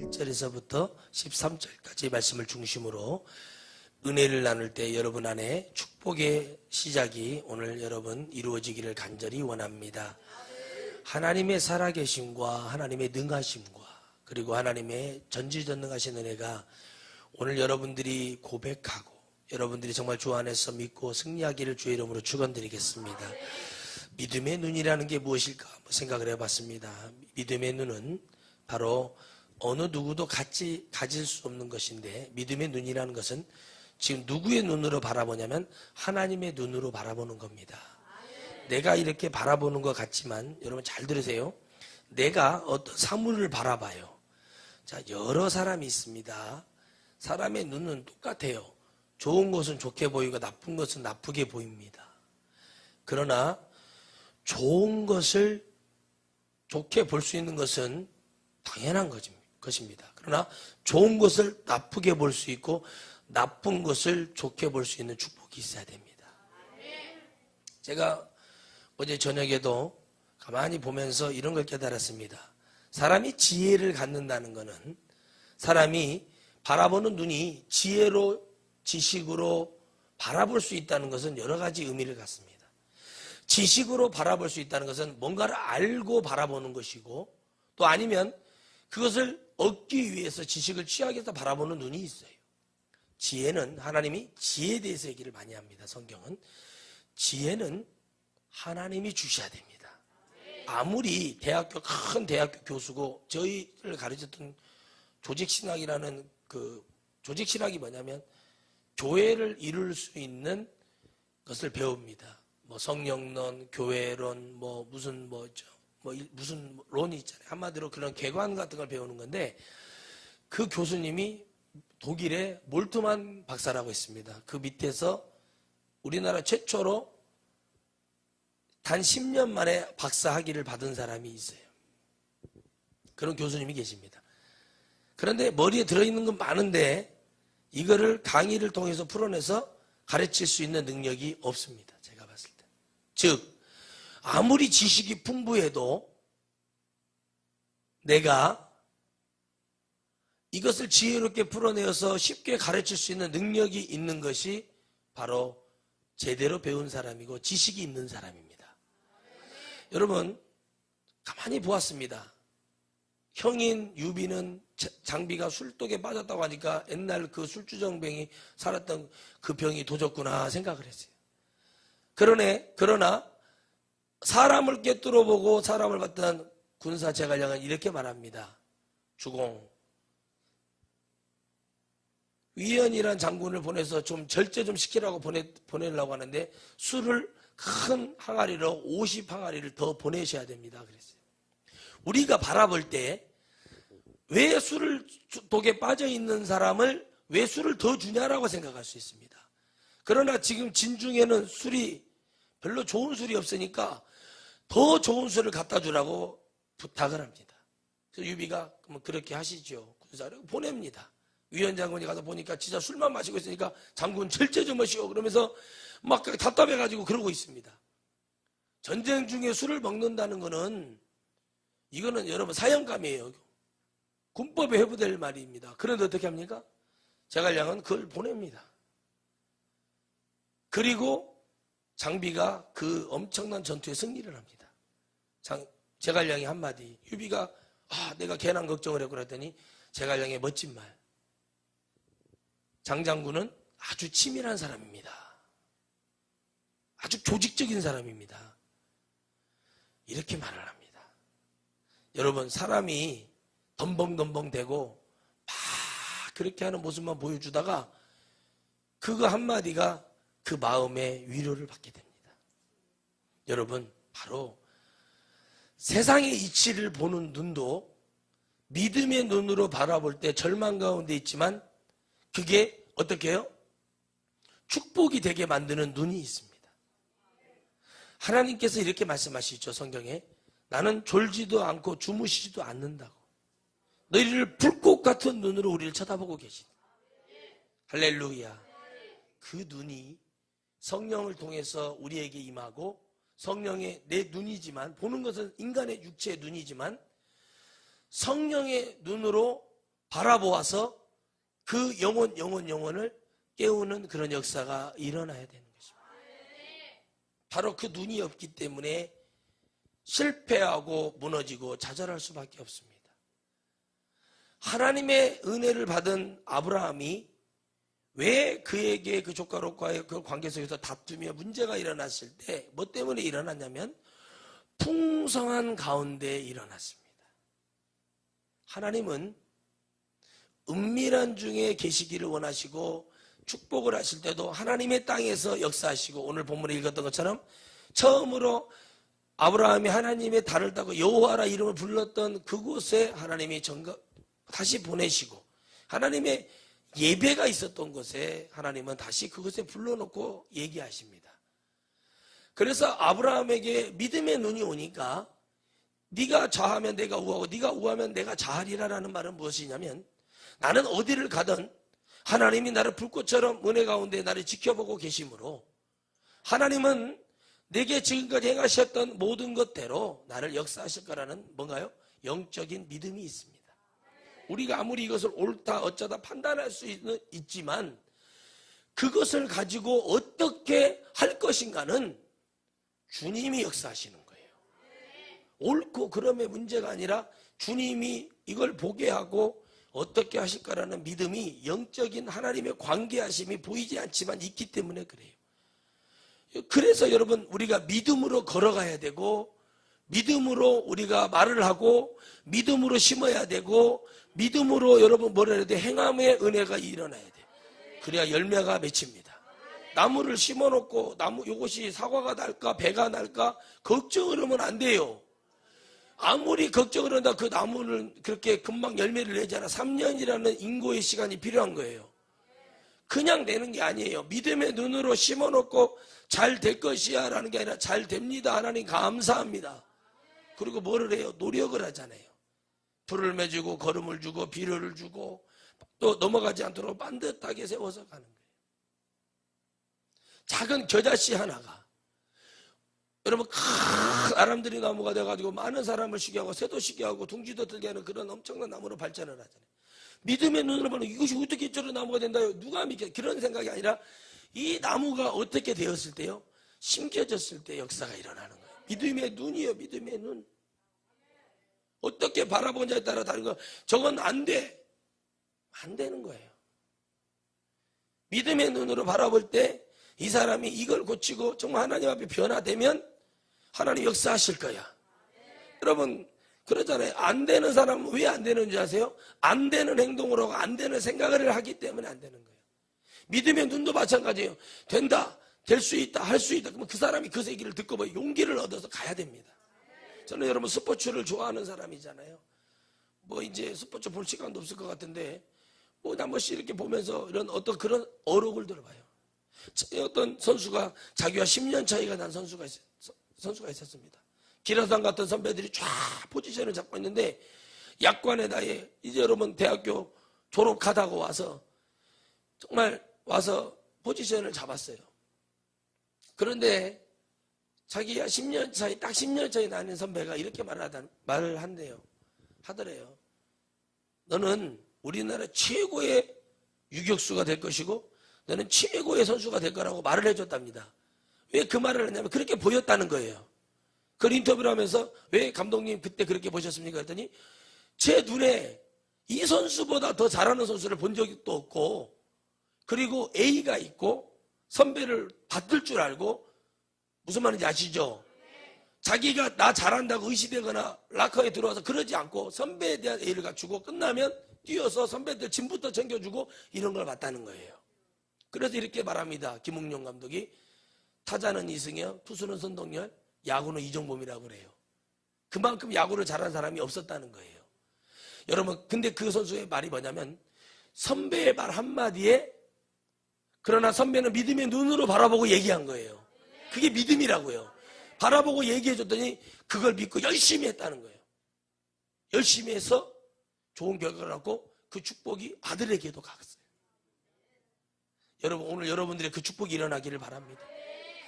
1절에서부터 13절까지 말씀을 중심으로 은혜를 나눌 때 여러분 안에 축복의 시작이 오늘 여러분 이루어지기를 간절히 원합니다. 하나님의 살아계심과 하나님의 능하심과 그리고 하나님의 전지전능하신 은혜가 오늘 여러분들이 고백하고 여러분들이 정말 주 안에서 믿고 승리하기를 주의 이름으로 축원드리겠습니다. 믿음의 눈이라는 게 무엇일까 생각을 해봤습니다. 믿음의 눈은 바로 어느 누구도 가질 수 없는 것인데, 믿음의 눈이라는 것은 지금 누구의 눈으로 바라보냐면 하나님의 눈으로 바라보는 겁니다. 내가 이렇게 바라보는 것 같지만 여러분 잘 들으세요. 내가 어떤 사물을 바라봐요. 자, 여러 사람이 있습니다. 사람의 눈은 똑같아요. 좋은 것은 좋게 보이고 나쁜 것은 나쁘게 보입니다. 그러나 좋은 것을 좋게 볼 수 있는 것은 당연한 것입니다. 그러나 좋은 것을 나쁘게 볼 수 있고 나쁜 것을 좋게 볼 수 있는 축복이 있어야 됩니다. 제가 어제 저녁에도 가만히 보면서 이런 걸 깨달았습니다. 사람이 지혜를 갖는다는 것은 사람이 바라보는 눈이 지혜로 지식으로 바라볼 수 있다는 것은 여러 가지 의미를 갖습니다. 지식으로 바라볼 수 있다는 것은 뭔가를 알고 바라보는 것이고, 또 아니면 그것을 얻기 위해서 지식을 취하기 위해서 바라보는 눈이 있어요. 지혜는 하나님이 지혜에 대해서 얘기를 많이 합니다. 성경은 지혜는 하나님이 주셔야 됩니다. 아무리 큰 대학교 교수고, 저희를 가르쳤던 조직신학이라는 그 조직신학이 뭐냐면 교회를 이룰 수 있는 것을 배웁니다. 뭐 성령론, 교회론, 무슨 론이 있잖아요. 한마디로 그런 개관 같은 걸 배우는 건데, 그 교수님이 독일의 몰트만 박사라고 있습니다. 그 밑에서 우리나라 최초로 단 10년 만에 박사 학위를 받은 사람이 있어요. 그런 교수님이 계십니다. 그런데 머리에 들어있는 건 많은데 이거를 강의를 통해서 풀어내서 가르칠 수 있는 능력이 없습니다. 제가 봤을 때. 즉, 아무리 지식이 풍부해도 내가 이것을 지혜롭게 풀어내어서 쉽게 가르칠 수 있는 능력이 있는 것이 바로 제대로 배운 사람이고 지식이 있는 사람입니다. 여러분, 가만히 보았습니다. 형인 유비는 장비가 술독에 빠졌다고 하니까 옛날 그 술주정병이 살았던 그 병이 도졌구나 생각을 했어요. 그러나 사람을 꿰뚫어 보고 사람을 봤던 군사 제갈량은 이렇게 말합니다. 주공, 위연이란 장군을 보내서 좀 절제 좀 시키라고 보내려고 하는데 술을 큰 항아리로 50항아리를 더 보내셔야 됩니다. 그랬어요. 우리가 바라볼 때 왜 술을 독에 빠져 있는 사람을 왜 술을 더 주냐라고 생각할 수 있습니다. 그러나 지금 진중에는 술이 별로 좋은 술이 없으니까 더 좋은 술을 갖다 주라고 부탁을 합니다. 그래서 유비가 그렇게 하시죠. 군사를 보냅니다. 위원장군이 가서 보니까 진짜 술만 마시고 있으니까 장군 절제 좀 하시오. 그러면서 막 답답해가지고 그러고 있습니다. 전쟁 중에 술을 먹는다는 거는 이거는 여러분 사형감이에요. 군법에 회부될 말입니다. 그런데 어떻게 합니까? 제갈량은 그걸 보냅니다. 그리고 장비가 그 엄청난 전투에 승리를 합니다. 제갈량이 한마디, 유비가 내가 괜한 걱정을 했구나 했더니 제갈량의 멋진 말, 장장군은 아주 치밀한 사람입니다. 아주 조직적인 사람입니다. 이렇게 말을 합니다. 여러분, 사람이 덤벙덤벙대고 막 그렇게 하는 모습만 보여주다가 그거 한마디가 그 마음에 위로를 받게 됩니다. 여러분, 바로 세상의 이치를 보는 눈도 믿음의 눈으로 바라볼 때 절망 가운데 있지만 그게 어떻게 해요? 축복이 되게 만드는 눈이 있습니다. 하나님께서 이렇게 말씀하시죠. 성경에 나는 졸지도 않고 주무시지도 않는다고. 너희를 불꽃 같은 눈으로 우리를 쳐다보고 계신 할렐루야. 그 눈이 성령을 통해서 우리에게 임하고 성령의 내 눈이지만 보는 것은 인간의 육체의 눈이지만 성령의 눈으로 바라보아서 그 영혼을 깨우는 그런 역사가 일어나야 되는 것입니다. 바로 그 눈이 없기 때문에 실패하고 무너지고 좌절할 수밖에 없습니다. 하나님의 은혜를 받은 아브라함이 왜 그에게 그 조카롯과의 그 관계 속에서 다투며 문제가 일어났을 때 뭐 때문에 일어났냐면 풍성한 가운데 일어났습니다. 하나님은 은밀한 중에 계시기를 원하시고 축복을 하실 때도 하나님의 땅에서 역사하시고 오늘 본문에 읽었던 것처럼 처음으로 아브라함이 하나님의 달을 따고 여호와라 이름을 불렀던 그곳에 하나님이 다시 보내시고 하나님의 예배가 있었던 곳에 하나님은 다시 그곳에 불러놓고 얘기하십니다. 그래서 아브라함에게 믿음의 눈이 오니까 네가 좌하면 내가 우하고 네가 우하면 내가 좌하리라라는 말은 무엇이냐면 나는 어디를 가든 하나님이 나를 불꽃처럼 은혜 가운데 나를 지켜보고 계시므로 하나님은 내게 지금까지 행하셨던 모든 것대로 나를 역사하실 거라는 뭔가요? 영적인 믿음이 있습니다. 우리가 아무리 이것을 옳다 어쩌다 판단할 수 있지만 그것을 가지고 어떻게 할 것인가는 주님이 역사하시는 거예요. 옳고 그름의 문제가 아니라 주님이 이걸 보게 하고 어떻게 하실까라는 믿음이 영적인 하나님의 관계하심이 보이지 않지만 있기 때문에 그래요. 그래서 여러분 우리가 믿음으로 걸어가야 되고 믿음으로 우리가 말을 하고 믿음으로 심어야 되고 믿음으로 여러분 뭐라 해야 돼? 행함의 은혜가 일어나야 돼. 그래야 열매가 맺힙니다. 나무를 심어놓고 이것이 사과가 날까 배가 날까 걱정을 하면 안 돼요. 아무리 걱정을 한다 그 나무는 그렇게 금방 열매를 내지 않아. 3년이라는 인고의 시간이 필요한 거예요. 그냥 되는 게 아니에요. 믿음의 눈으로 심어놓고 잘 될 것이야 라는 게 아니라 잘 됩니다. 하나님 감사합니다. 그리고 뭐를 해요? 노력을 하잖아요. 불을 맺고 거름을 주고 비료를 주고 또 넘어가지 않도록 반듯하게 세워서 가는 거예요. 작은 겨자씨 하나가 여러분 큰 아람들이 나무가 돼가지고 많은 사람을 쉬게 하고 새도 쉬게 하고 둥지도 들게 하는 그런 엄청난 나무로 발전을 하잖아요. 믿음의 눈으로 보면 이것이 어떻게 저런 나무가 된다요? 누가 믿겠? 그런 생각이 아니라 이 나무가 어떻게 되었을 때요? 심겨졌을 때 역사가 일어나는 거예요. 믿음의 눈이요. 믿음의 눈. 어떻게 바라보냐에 따라 다른 거. 저건 안 돼. 안 되는 거예요. 믿음의 눈으로 바라볼 때 이 사람이 이걸 고치고 정말 하나님 앞에 변화되면 하나님 역사하실 거야. 여러분 그러잖아요. 안 되는 사람은 왜 안 되는지 아세요? 안 되는 행동을 하고 안 되는 생각을 하기 때문에 안 되는 거예요. 믿음의 눈도 마찬가지예요. 된다. 될 수 있다. 할 수 있다. 그러면 그 사람이 그 얘기를 듣고 뭐 용기를 얻어서 가야 됩니다. 저는 여러분 스포츠를 좋아하는 사람이잖아요. 뭐 이제 스포츠 볼 시간도 없을 것 같은데 뭐 한 번씩 이렇게 보면서 이런 어떤 그런 어록을 들어봐요. 어떤 선수가 자기와 10년 차이가 난 선수가 있었습니다. 기라상 같은 선배들이 쫙 포지션을 잡고 있는데 약관의 나이에 이제 여러분 대학교 졸업하다고 와서 정말 와서 포지션을 잡았어요. 그런데 자기가 10년 차이 딱 10년 차이 나는 선배가 이렇게 말을 하더래요. 너는 우리나라 최고의 유격수가 될 것이고 너는 최고의 선수가 될 거라고 말을 해줬답니다. 왜 그 말을 했냐면 그렇게 보였다는 거예요. 그걸 인터뷰를 하면서 왜 감독님 그때 그렇게 보셨습니까? 했더니 제 눈에 이 선수보다 더 잘하는 선수를 본 적도 없고 그리고 A가 있고 선배를 받을 줄 알고 무슨 말인지 아시죠? 자기가 나 잘한다고 의시되거나 락커에 들어와서 그러지 않고 선배에 대한 A를 갖추고 끝나면 뛰어서 선배들 짐부터 챙겨주고 이런 걸 봤다는 거예요. 그래서 이렇게 말합니다. 김웅룡 감독이 타자는 이승엽, 투수는 선동열, 야구는 이종범이라고 그래요. 그만큼 야구를 잘하는 사람이 없었다는 거예요. 여러분 근데 그 선수의 말이 뭐냐면 선배의 말 한마디에 그러나 선배는 믿음의 눈으로 바라보고 얘기한 거예요. 그게 믿음이라고요. 바라보고 얘기해 줬더니 그걸 믿고 열심히 했다는 거예요. 열심히 해서 좋은 결과를 갖고 그 축복이 아들에게도 갔어요. 여러분, 오늘 여러분들의 그 축복이 일어나기를 바랍니다.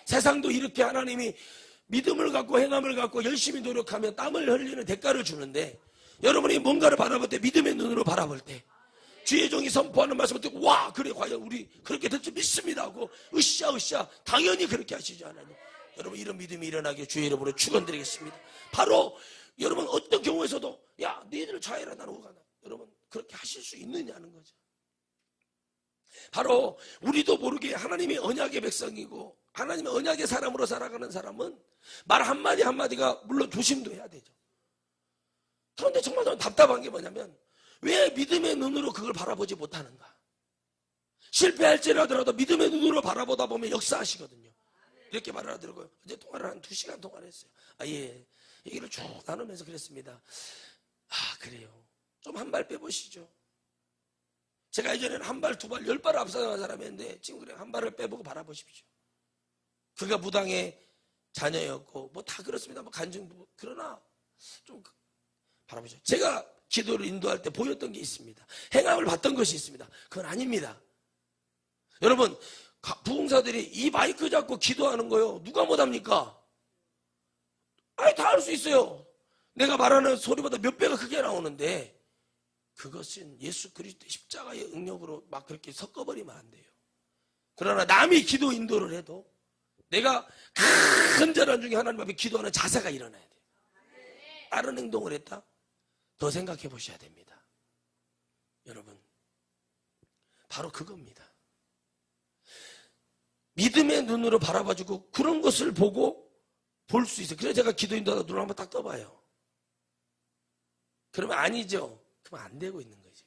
세상도 이렇게 하나님이 믿음을 갖고 행함을 갖고 열심히 노력하며 땀을 흘리는 대가를 주는데, 여러분이 뭔가를 바라볼 때, 믿음의 눈으로 바라볼 때, 주의 종이 선포하는 말씀을 듣고 와, 그래, 과연 우리 그렇게 될 줄 믿습니다 하고 으쌰 당연히 그렇게 하시죠, 하나님. 여러분, 이런 믿음이 일어나게 주의 이름으로 축원드리겠습니다. 바로 여러분, 어떤 경우에서도 야, 너희들 좌회라 나는 우가나, 여러분 그렇게 하실 수 있느냐는 거죠. 바로 우리도 모르게 하나님의 언약의 백성이고 하나님의 언약의 사람으로 살아가는 사람은 말 한마디 한마디가 물론 조심도 해야 되죠. 그런데 정말 저는 답답한 게 뭐냐면, 왜 믿음의 눈으로 그걸 바라보지 못하는가? 실패할지라도 믿음의 눈으로 바라보다 보면 역사하시거든요. 이렇게 말을 하더라고요. 어제 통화를 한 2시간 통화를 했어요. 예. 얘기를 쭉 나누면서 그랬습니다. 그래요. 좀 한 발 빼보시죠. 제가 예전에는 한 발, 두 발, 10발 앞서간 사람이었는데 지금 그래, 한 발을 빼보고 바라보십시오. 그가 무당의 자녀였고 뭐 다 그렇습니다. 뭐 간증부. 그러나 좀 바라보죠. 제가 기도를 인도할 때 보였던 게 있습니다. 행함을 봤던 것이 있습니다. 그건 아닙니다. 여러분, 부흥사들이 이 마이크 잡고 기도하는 거요, 누가 못합니까? 다 할 수 있어요. 내가 말하는 소리보다 몇 배가 크게 나오는데, 그것은 예수 그리스도의 십자가의 응력으로 막 그렇게 섞어버리면 안 돼요. 그러나 남이 기도 인도를 해도 내가 큰 재난 중에 하나님 앞에 기도하는 자세가 일어나야 돼요. 다른 행동을 했다? 더 생각해 보셔야 됩니다. 여러분, 바로 그겁니다. 믿음의 눈으로 바라봐주고 그런 것을 보고 볼 수 있어요. 그래서 제가 기도 인도하다 눈을 한번 딱 떠봐요. 그러면 아니죠. 그러면 안 되고 있는 거지.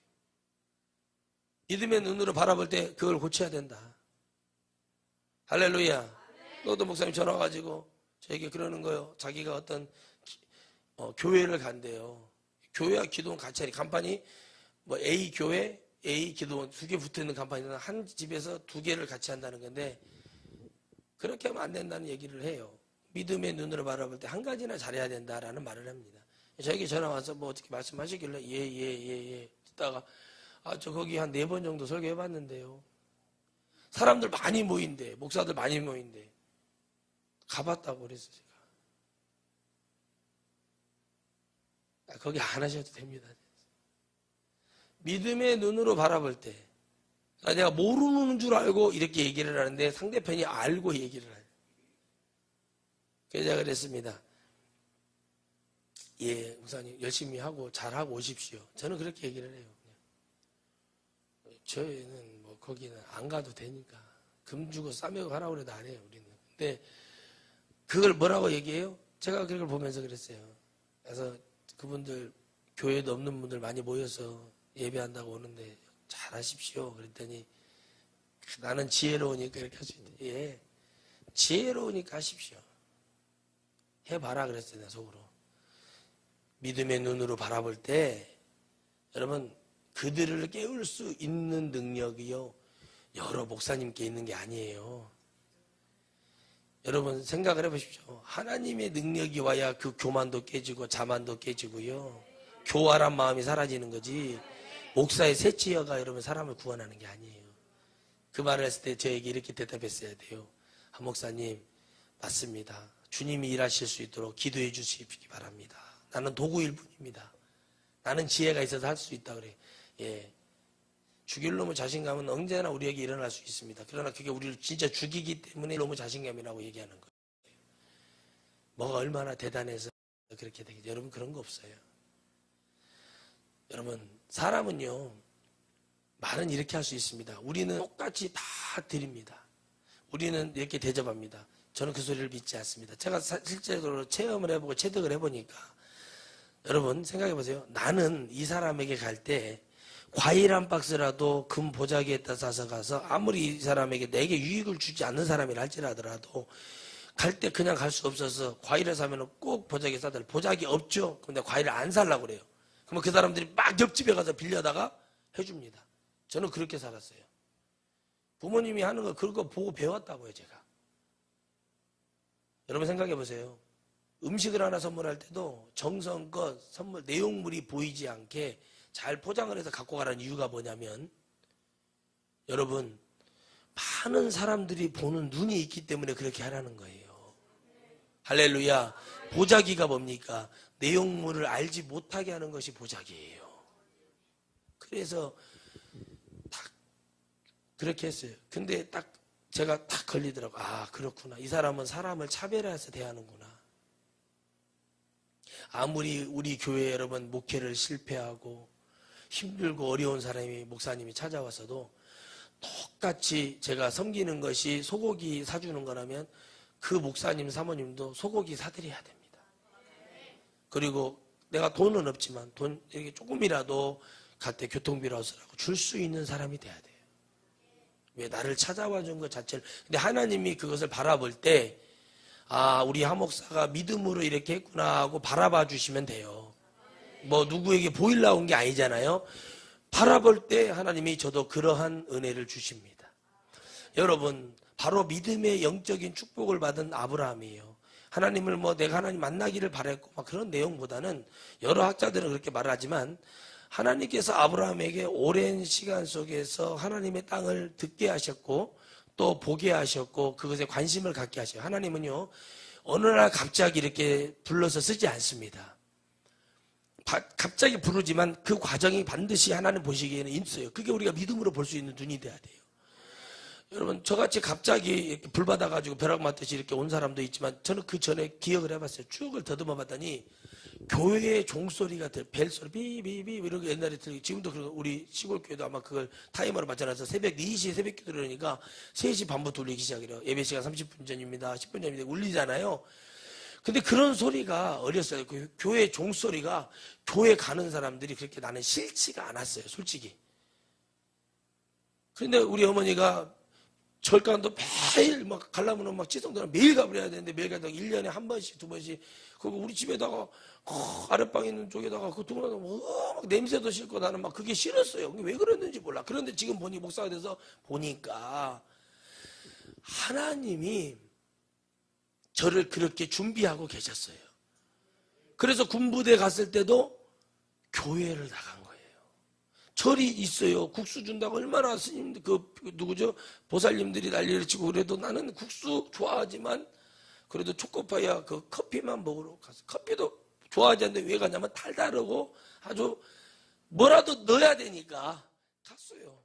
믿음의 눈으로 바라볼 때 그걸 고쳐야 된다. 할렐루야. 너도 목사님 전화 와가지고 저에게 그러는 거예요. 자기가 어떤 교회를 간대요. 교회와 기도원 같이 하니, 간판이 뭐 A 교회, A 기도원 2개 붙어있는 간판이나 한 집에서 2개를 같이 한다는 건데, 그렇게 하면 안 된다는 얘기를 해요. 믿음의 눈으로 바라볼 때 한 가지나 잘해야 된다라는 말을 합니다. 저에게 전화 와서 뭐 어떻게 말씀하시길래 예 듣다가 저 거기 한 4번 정도 설교해봤는데요, 사람들 많이 모인대, 목사들 많이 모인대, 가봤다고 그랬어요. 제가 거기 안 하셔도 됩니다. 믿음의 눈으로 바라볼 때 내가 모르는 줄 알고 이렇게 얘기를 하는데 상대편이 알고 얘기를 해요. 그래서 제가 그랬습니다. 예, 목사님 열심히 하고 잘하고 오십시오. 저는 그렇게 얘기를 해요. 저희는 뭐 거기는 안 가도 되니까 금 주고 싸매고 가라고 그래도 안 해요, 우리는. 근데 그걸 뭐라고 얘기해요? 제가 그걸 보면서 그랬어요. 그래서 그분들 교회도 없는 분들 많이 모여서 예배한다고 오는데 잘하십시오. 그랬더니 나는 지혜로우니까 이렇게 할 수 있대. 예, 지혜로우니까 하십시오. 해봐라 그랬어요, 내 속으로. 믿음의 눈으로 바라볼 때 여러분, 그들을 깨울 수 있는 능력이요, 여러 목사님께 있는 게 아니에요. 여러분 생각을 해보십시오. 하나님의 능력이 와야 그 교만도 깨지고 자만도 깨지고요, 교활한 마음이 사라지는 거지, 목사의 새치여가 여러분 사람을 구원하는 게 아니에요. 그 말을 했을 때 저에게 이렇게 대답했어야 돼요. 한 목사님, 맞습니다. 주님이 일하실 수 있도록 기도해 주시기 바랍니다. 나는 도구일 뿐입니다. 나는 지혜가 있어서 할 수 있다 그래. 예, 죽일 놈의 자신감은 언제나 우리에게 일어날 수 있습니다. 그러나 그게 우리를 진짜 죽이기 때문에 놈의 자신감이라고 얘기하는 거예요. 뭐가 얼마나 대단해서 그렇게 되겠죠. 여러분, 그런 거 없어요. 여러분, 사람은요, 말은 이렇게 할 수 있습니다. 우리는 똑같이 다 드립니다. 우리는 이렇게 대접합니다. 저는 그 소리를 믿지 않습니다. 제가 실제로 체험을 해보고 체득을 해보니까, 여러분 생각해 보세요. 나는 이 사람에게 갈 때 과일 한 박스라도 금 보자기에다 싸서 가서, 아무리 이 사람에게 내게 유익을 주지 않는 사람이라 할지라도 갈 때 그냥 갈 수 없어서 과일을 사면 꼭 보자기에 싸들. 보자기 없죠? 근데 과일을 안 살라고 그래요. 그러면 그 사람들이 막 옆집에 가서 빌려다가 해줍니다. 저는 그렇게 살았어요. 부모님이 하는 거 그거 보고 배웠다고요, 제가. 여러분 생각해 보세요. 음식을 하나 선물할 때도 정성껏 선물 내용물이 보이지 않게 잘 포장을 해서 갖고 가라는 이유가 뭐냐면, 여러분, 많은 사람들이 보는 눈이 있기 때문에 그렇게 하라는 거예요. 할렐루야. 보자기가 뭡니까? 내용물을 알지 못하게 하는 것이 보자기예요. 그래서 딱 그렇게 했어요. 근데 딱 제가 딱 걸리더라고요. 아, 그렇구나. 이 사람은 사람을 차별해서 대하는구나. 아무리 우리 교회 여러분 목회를 실패하고 힘들고 어려운 사람이 목사님이 찾아와서도 똑같이 제가 섬기는 것이 소고기 사주는 거라면 그 목사님 사모님도 소고기 사드려야 됩니다. 그리고 내가 돈은 없지만 돈 이렇게 조금이라도 갈 때 교통비라서라고 줄 수 있는 사람이 돼야 돼요. 왜? 나를 찾아와 준 것 자체를. 근데 하나님이 그것을 바라볼 때, 아, 우리 하 목사가 믿음으로 이렇게 했구나 하고 바라봐 주시면 돼요. 뭐 누구에게 보이려고 온 게 아니잖아요. 바라볼 때 하나님이 저도 그러한 은혜를 주십니다. 여러분, 바로 믿음의 영적인 축복을 받은 아브라함이에요. 하나님을 뭐 내가 하나님 만나기를 바랬고 막 그런 내용보다는, 여러 학자들은 그렇게 말하지만 하나님께서 아브라함에게 오랜 시간 속에서 하나님의 땅을 듣게 하셨고 또 보게 하셨고 그것에 관심을 갖게 하셔요. 하나님은요, 어느 날 갑자기 이렇게 불러서 쓰지 않습니다. 갑자기 부르지만 그 과정이 반드시 하나님 보시기에는 있어요. 그게 우리가 믿음으로 볼 수 있는 눈이 돼야 돼요. 여러분, 저같이 갑자기 이렇게 불 받아가지고 벼락 맞듯이 이렇게 온 사람도 있지만, 저는 그 전에 기억을 해봤어요. 쭉을 더듬어 봤더니 교회의 종소리가 벨소리 비비비 이런 거 옛날에 들리고, 지금도 그런, 우리 시골 교회도 아마 그걸 타이머로 맞춰놔서 새벽 4시에 새벽 기도 그러니까 3시 반부터 울리기 시작해요. 예배 시간 30분 전입니다. 10분 전입니다. 울리잖아요. 근데 그런 소리가 어렸어요. 그 교회 종소리가, 교회 가는 사람들이 그렇게 나는 싫지가 않았어요, 솔직히. 그런데 우리 어머니가 절간도 매일 막 가려면 막 지성도랑 매일 가버려야 되는데, 매일 가다가 1년에 한 번씩, 두 번씩, 그리고 우리 집에다가 아랫방에 있는 쪽에다가 그 두고나서 막 냄새도 싫고 나는 막 그게 싫었어요. 왜 그랬는지 몰라. 그런데 지금 보니, 목사가 돼서 보니까 하나님이 저를 그렇게 준비하고 계셨어요. 그래서 군부대 갔을 때도 교회를 나간 거예요. 절이 있어요. 국수 준다고 얼마나 스님들, 누구죠? 보살님들이 난리를 치고 그래도 나는 국수 좋아하지만 그래도 초코파이야 그 커피만 먹으러 갔어. 커피도 좋아하지 않는데 왜 가냐면 달달하고 아주 뭐라도 넣어야 되니까 갔어요.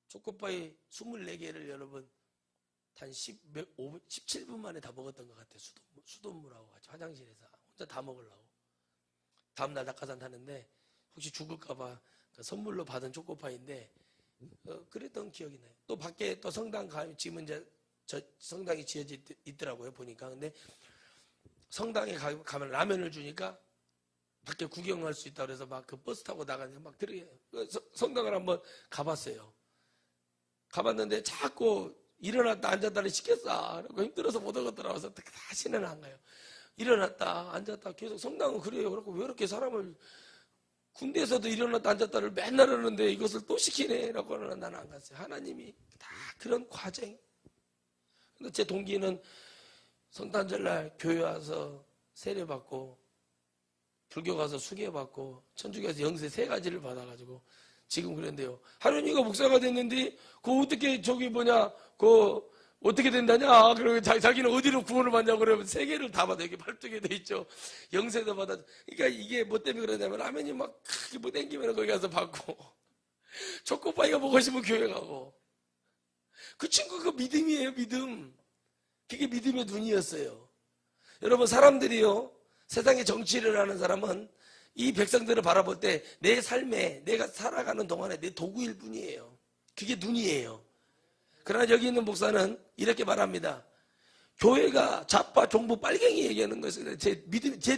초코파이 24개를 여러분 한 17분 만에 다 먹었던 것 같아요. 수돗물하고 같이 화장실에서 혼자 다 먹으려고. 다음날 낙하산 타는데 혹시 죽을까봐 그 선물로 받은 초코파이인데 그랬던 기억이 나요. 또 밖에 또 성당 가면 지금은 이제 저 성당이 지어져 있더라고요, 보니까. 근데 성당에 가면 라면을 주니까 밖에 구경할 수 있다고 그래서 막 그 버스 타고 나가니까 막 그러게 성당을 한번 가봤어요. 가봤는데 자꾸 일어났다 앉았다를 시켰어. 그리고 힘들어서 못 오겠더라고. 그래서 다시는 안 가요. 일어났다 앉았다 계속. 성당은 그래요. 그렇고 왜 이렇게 사람을, 군대에서도 일어났다 앉았다를 맨날 하는데 이것을 또 시키네 라고 하는, 나는 안 갔어요. 하나님이 다 그런 과정. 근데 제 동기는 성탄절날 교회 와서 세례받고 불교 가서 수계받고 천주교 가서 영세 3가지를 받아가지고 지금 그런데요. 하루니가 목사가 됐는데 그 어떻게 어떻게 된다냐? 그러고 자기는 어디로 구원을 받냐고 그러면 3개를 다 받아. 이게 발등에 돼 있죠. 영세도 받아. 그러니까 이게 뭐 때문에 그러냐면 라면이 막 크게 뭐 땡기면 거기 가서 받고 초코파이가 먹고 싶으면 교회 가고. 그 친구 그 믿음이에요, 믿음. 그게 믿음의 눈이었어요. 여러분, 사람들이요, 세상에 정치를 하는 사람은 이 백성들을 바라볼 때 내 삶에 내가 살아가는 동안에 내 도구일 뿐이에요. 그게 눈이에요. 그러나 여기 있는 목사는 이렇게 말합니다. 교회가 좌파 종부 빨갱이 얘기하는 것을 제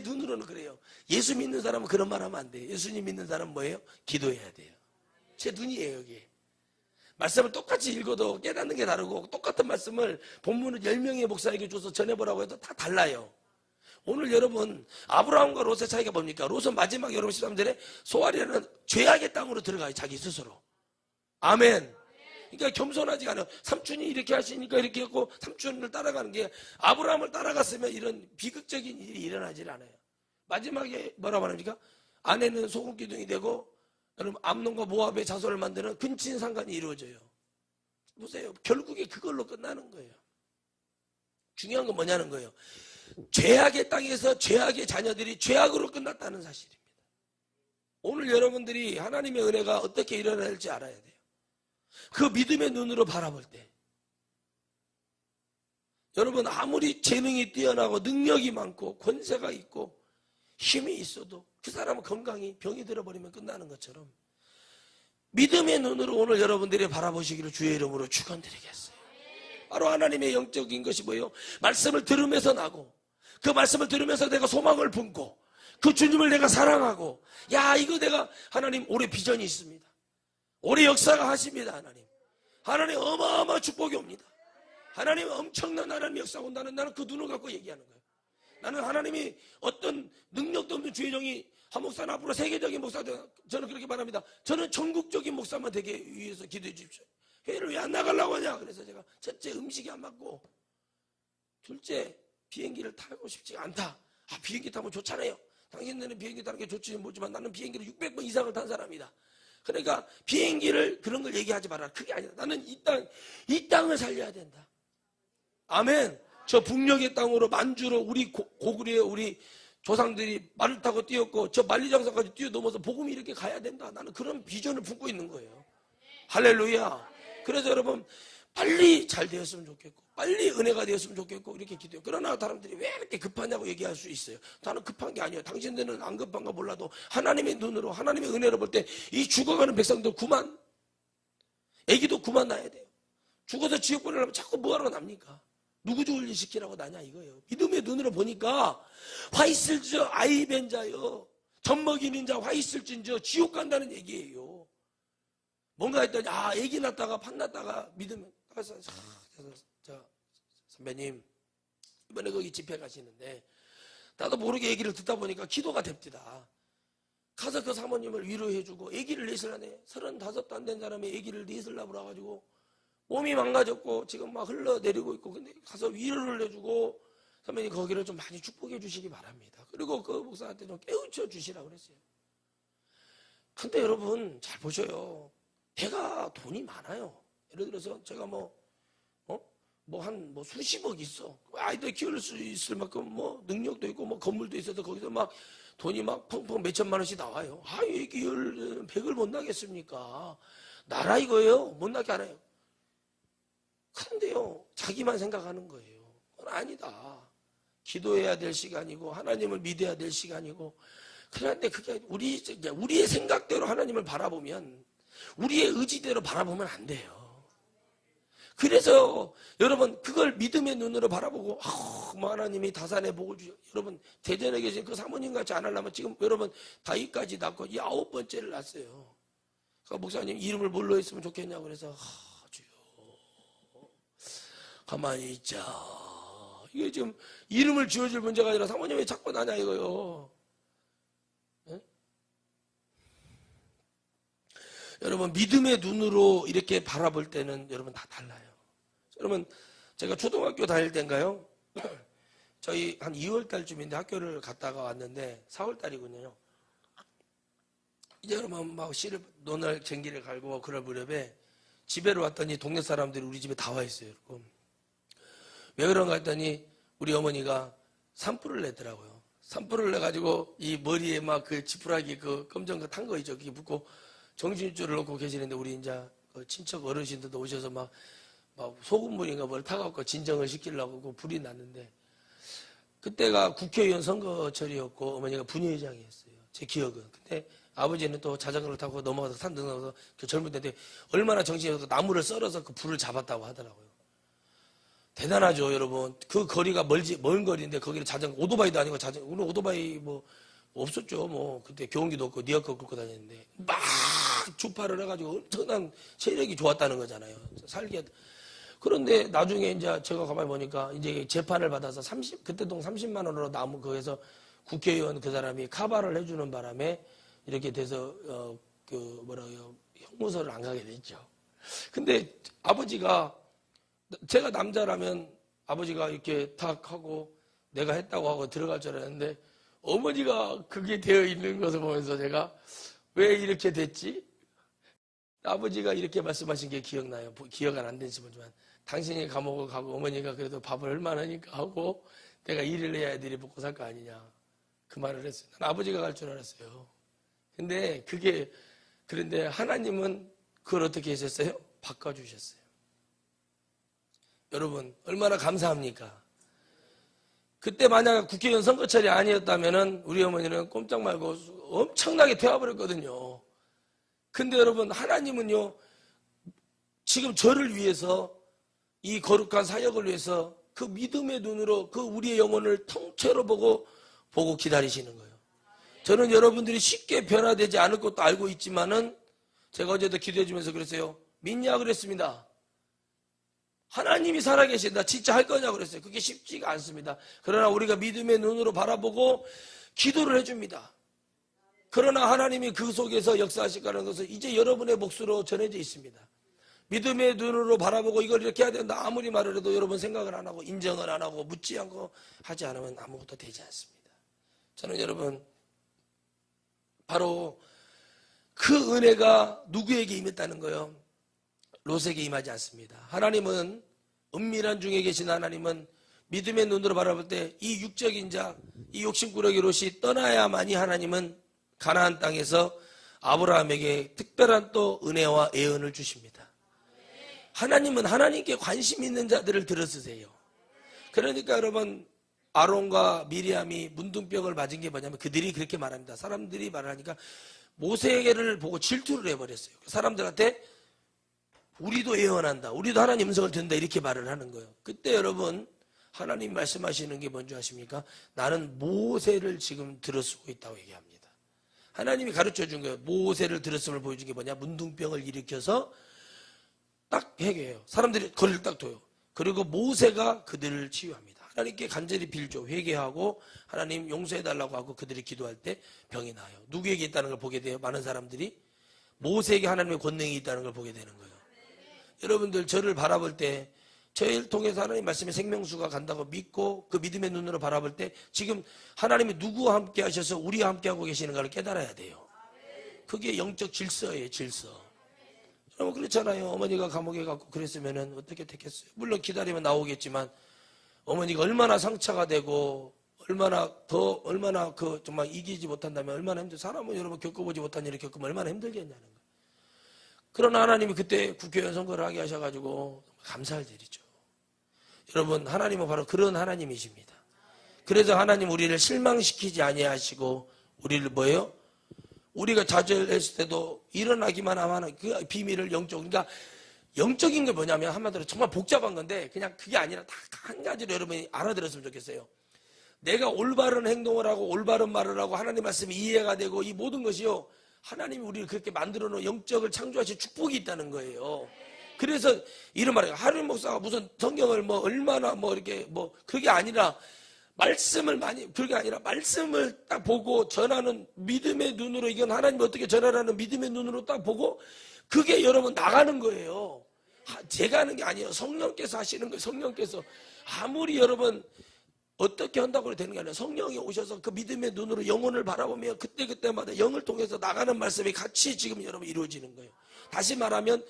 눈으로는 그래요. 예수 믿는 사람은 그런 말 하면 안 돼요. 예수님 믿는 사람은 뭐예요? 기도해야 돼요. 제 눈이에요, 여기. 말씀을 똑같이 읽어도 깨닫는 게 다르고, 똑같은 말씀을 본문을 10명의 목사에게 줘서 전해보라고 해도 다 달라요. 오늘 여러분, 아브라함과 롯의 차이가 뭡니까? 롯은 마지막 여러분 13절에 소알이라는 죄악의 땅으로 들어가요, 자기 스스로. 아멘. 그러니까 겸손하지가 않아요. 삼촌이 이렇게 하시니까 이렇게 했고, 삼촌을 따라가는 게, 아브라함을 따라갔으면 이런 비극적인 일이 일어나질 않아요. 마지막에 뭐라고 말합니까? 아내는 소금 기둥이 되고 여러분 암논과 모압의 자손을 만드는 근친상간이 이루어져요. 보세요. 결국에 그걸로 끝나는 거예요. 중요한 건 뭐냐는 거예요. 죄악의 땅에서 죄악의 자녀들이 죄악으로 끝났다는 사실입니다. 오늘 여러분들이 하나님의 은혜가 어떻게 일어날지 알아야 돼요. 그 믿음의 눈으로 바라볼 때 여러분 아무리 재능이 뛰어나고 능력이 많고 권세가 있고 힘이 있어도 그 사람은 건강이 병이 들어버리면 끝나는 것처럼 믿음의 눈으로 오늘 여러분들이 바라보시기를 주의 이름으로 축원드리겠어요. 바로 하나님의 영적인 것이 뭐예요? 말씀을 들으면서 나고 그 말씀을 들으면서 내가 소망을 품고 그 주님을 내가 사랑하고 야 이거 내가 하나님 올해 비전이 있습니다. 올해 역사가 하십니다. 하나님 어마어마한 축복이 옵니다. 하나님 엄청난 하나님의 역사가 온다는 나는 그 눈을 갖고 얘기하는 거예요. 나는 하나님이 어떤 능력도 없는 주의 종이 한 목사는 앞으로 세계적인 목사 저는 그렇게 말합니다. 저는 전국적인 목사만 되기 위해서 기도해 주십시오. 회의를 왜 안 나가려고 하냐. 그래서 제가 첫째 음식이 안 맞고 둘째 비행기를 타고 싶지가 않다. 비행기 타면 좋잖아요. 당신들은 비행기 타는 게 좋지는 모르지만 나는 비행기를 600번 이상을 탄 사람이다. 그러니까 비행기를 그런 걸 얘기하지 마라. 그게 아니다. 나는 이 땅을 살려야 된다. 아멘. 저 북녘의 땅으로 만주로 우리 고구려에 우리 조상들이 말을 타고 뛰었고 저 만리장성까지 뛰어넘어서 복음이 이렇게 가야 된다. 나는 그런 비전을 품고 있는 거예요. 할렐루야. 그래서 여러분 빨리 잘 되었으면 좋겠고 빨리 은혜가 되었으면 좋겠고 이렇게 기도해요. 그러나 사람들이 왜 이렇게 급하냐고 얘기할 수 있어요. 나는 급한 게 아니에요. 당신들은 안 급한가 몰라도 하나님의 눈으로 하나님의 은혜로 볼 때 이 죽어가는 백성들 9만 애기도 9만 낳아야 돼요. 죽어서 지옥 보내려면 자꾸 뭐하러 납니까? 누구 죽을 일 시키라고 나냐 이거예요. 믿음의 눈으로 보니까 화 있을저 아이벤자여 젖먹이는 자 화 있을진저 지옥 간다는 얘기예요. 뭔가 했더니 애기 낳다가 판 낳다가 믿으면 가서 선배님 이번에 거기 집회 가시는데 나도 모르게 얘기를 듣다 보니까 기도가 됩니다. 가서 그 사모님을 위로해주고 애기를 넷을하네 35도 안 된 사람이 애기를 넷을라고 그래가지고 몸이 망가졌고 지금 막 흘러내리고 있고 근데 가서 위로를 해주고 선배님 거기를 좀 많이 축복해 주시기 바랍니다. 그리고 그 목사한테 좀 깨우쳐 주시라고 그랬어요. 근데 여러분 잘 보셔요. 걔가 돈이 많아요. 예를 들어서 제가 한 수십억 있어. 아이들 키울 수 있을 만큼 능력도 있고 건물도 있어서 거기서 막 돈이 막 펑펑 몇천만 원씩 나와요. 애기 100을 못 나겠습니까? 나라 이거예요. 못 나게 알아요. 근데요, 자기만 생각하는 거예요. 그건 아니다. 기도해야 될 시간이고, 하나님을 믿어야 될 시간이고, 그런데 그게 우리의 생각대로 하나님을 바라보면, 우리의 의지대로 바라보면 안 돼요. 그래서 여러분, 그걸 믿음의 눈으로 바라보고, 하나님이 다산의 복을 주셔. 여러분, 대전에 계신 그 사모님 같이 안 하려면 지금 여러분, 다윗까지 낳고 이 9번째를 낳았어요. 그러니까 목사님 이름을 뭘로 했으면 좋겠냐고 그래서, 가만히 있자. 이게 지금 이름을 지어줄 문제가 아니라 사모님 왜 자꾸 나냐 이거요. 네? 여러분 믿음의 눈으로 이렇게 바라볼 때는 여러분 다 달라요. 여러분 제가 초등학교 다닐 때인가요? 저희 한 2월 달쯤인데 학교를 갔다가 왔는데 4월 달이군요. 이제 여러분 막 논을 쟁기를 갈고 그럴 무렵에 집에로 왔더니 동네 사람들이 우리 집에 다 와 있어요. 여러분. 왜 그런가 했더니 우리 어머니가 산불을 내더라고요. 산불을 내가지고 이 머리에 막 그 지푸라기 그 검정 거 탄 거 있죠. 그게 붙고 정신줄을 놓고 계시는데 우리 이제 그 친척 어르신들도 오셔서 막 소금물인가 뭘 타갖고 진정을 시키려고 그 불이 났는데 그때가 국회의원 선거철이었고 어머니가 분회장이었어요. 제 기억은. 근데 아버지는 또 자전거를 타고 넘어가서 산 넘어가서 그 젊은 때인데 얼마나 정신이 없어서 나무를 썰어서 그 불을 잡았다고 하더라고요. 대단하죠, 여러분. 그 거리가 먼 거리인데 거기를 자전거, 오토바이도 아니고 자전거, 우리 오토바이 없었죠. 그때 경운기도 없고 니어커 끌고 다녔는데 막 주파를 해가지고 엄청난 체력이 좋았다는 거잖아요. 그런데 나중에 이제 제가 가만히 보니까 이제 재판을 받아서 그때 동 30만 원으로 남은 거에서 국회의원 그 사람이 카바를 해주는 바람에 이렇게 돼서 형무소를 안 가게 됐죠. 근데 아버지가 제가 남자라면 아버지가 이렇게 탁 하고 내가 했다고 하고 들어갈 줄 알았는데 어머니가 그게 되어 있는 것을 보면서 제가 왜 이렇게 됐지? 아버지가 이렇게 말씀하신 게 기억나요. 기억은 안 되는지 모르지만 당신이 감옥을 가고 어머니가 그래도 밥을 얼마나 하니까 하고 내가 일을 해야 애들이 먹고 살 거 아니냐. 그 말을 했어요. 난 아버지가 갈 줄 알았어요. 그런데 하나님은 그걸 어떻게 하셨어요? 바꿔주셨어요. 여러분 얼마나 감사합니까? 그때 만약 국회의원 선거철이 아니었다면 우리 어머니는 꼼짝 말고 엄청나게 되어버렸거든요. 근데 여러분 하나님은요 지금 저를 위해서 이 거룩한 사역을 위해서 그 믿음의 눈으로 그 우리의 영혼을 통째로 보고 기다리시는 거예요. 저는 여러분들이 쉽게 변화되지 않을 것도 알고 있지만은 제가 어제도 기도해 주면서 그랬어요. 믿냐 그랬습니다. 하나님이 살아계신다. 진짜 할 거냐 그랬어요. 그게 쉽지가 않습니다. 그러나 우리가 믿음의 눈으로 바라보고 기도를 해줍니다. 그러나 하나님이 그 속에서 역사하실 거라는 것은 이제 여러분의 몫으로 전해져 있습니다. 믿음의 눈으로 바라보고 이걸 이렇게 해야 된다. 아무리 말을 해도 여러분 생각을 안 하고 인정을 안 하고 묻지 않고 하지 않으면 아무것도 되지 않습니다. 저는 여러분 바로 그 은혜가 누구에게 임했다는 거예요? 롯에게 임하지 않습니다. 하나님은 은밀한 중에 계신 하나님은 믿음의 눈으로 바라볼 때 이 육적인 자, 이 욕심꾸러기 롯이 떠나야만이 하나님은 가나안 땅에서 아브라함에게 특별한 또 은혜와 예언을 주십니다. 하나님은 하나님께 관심 있는 자들을 들어쓰세요. 그러니까 여러분 아론과 미리암이 문둥병을 맞은 게 뭐냐면 그들이 그렇게 말합니다. 사람들이 말하니까 모세를 보고 질투를 해버렸어요. 사람들한테 우리도 예언한다. 우리도 하나님 음성을 듣는다. 이렇게 말을 하는 거예요. 그때 여러분 하나님 말씀하시는 게 뭔지 아십니까? 나는 모세를 지금 들어쓰고 있다고 얘기합니다. 하나님이 가르쳐 준 거예요. 모세를 들었음을 보여준 게 뭐냐? 문둥병을 일으켜서 딱 해결해요. 사람들이 거리를 딱 둬요. 그리고 모세가 그들을 치유합니다. 하나님께 간절히 빌죠. 회개하고 하나님 용서해달라고 하고 그들이 기도할 때 병이 나요. 누구에게 있다는 걸 보게 돼요? 많은 사람들이 모세에게 하나님의 권능이 있다는 걸 보게 되는 거예요. 여러분들 저를 바라볼 때 저를 통해서 하나님 말씀의 생명수가 간다고 믿고 그 믿음의 눈으로 바라볼 때 지금 하나님이 누구와 함께 하셔서 우리와 함께 하고 계시는가를 깨달아야 돼요. 그게 영적 질서예요. 질서. 여러분 그렇잖아요. 어머니가 감옥에 갔고 그랬으면 어떻게 됐겠어요? 물론 기다리면 나오겠지만 어머니가 얼마나 상처가 되고 얼마나 정말 이기지 못한다면 얼마나 힘들어요. 사람은 여러분 겪어보지 못한 일을 겪으면 얼마나 힘들겠냐는 거예요. 그러나 하나님이 그때 국회의원 선거를 하게 하셔가지고 감사할 일이죠. 여러분 하나님은 바로 그런 하나님이십니다. 그래서 하나님 우리를 실망시키지 아니하시고 우리를 뭐예요? 우리가 좌절했을 때도 일어나기만 하면 그 비밀을 그러니까 영적인 게 뭐냐면 한마디로 정말 복잡한 건데 그냥 그게 아니라 딱 한 가지로 여러분이 알아들었으면 좋겠어요. 내가 올바른 행동을 하고 올바른 말을 하고 하나님 말씀이 이해가 되고 이 모든 것이요. 하나님이 우리를 그렇게 만들어 놓은 영적을 창조하신 축복이 있다는 거예요. 그래서 이런 말이에요. 하루님 목사가 무슨 성경을 얼마나 이렇게 그게 아니라 그게 아니라 말씀을 딱 보고 전하는 믿음의 눈으로 이건 하나님이 어떻게 전하라는 믿음의 눈으로 딱 보고 그게 여러분 나가는 거예요. 제가 하는 게 아니에요. 성령께서 하시는 거예요. 성령께서 아무리 여러분 어떻게 한다고 되는 게 아니라 성령이 오셔서 그 믿음의 눈으로 영혼을 바라보며 그때마다 영을 통해서 나가는 말씀이 같이 지금 여러분 이루어지는 거예요. 다시 말하면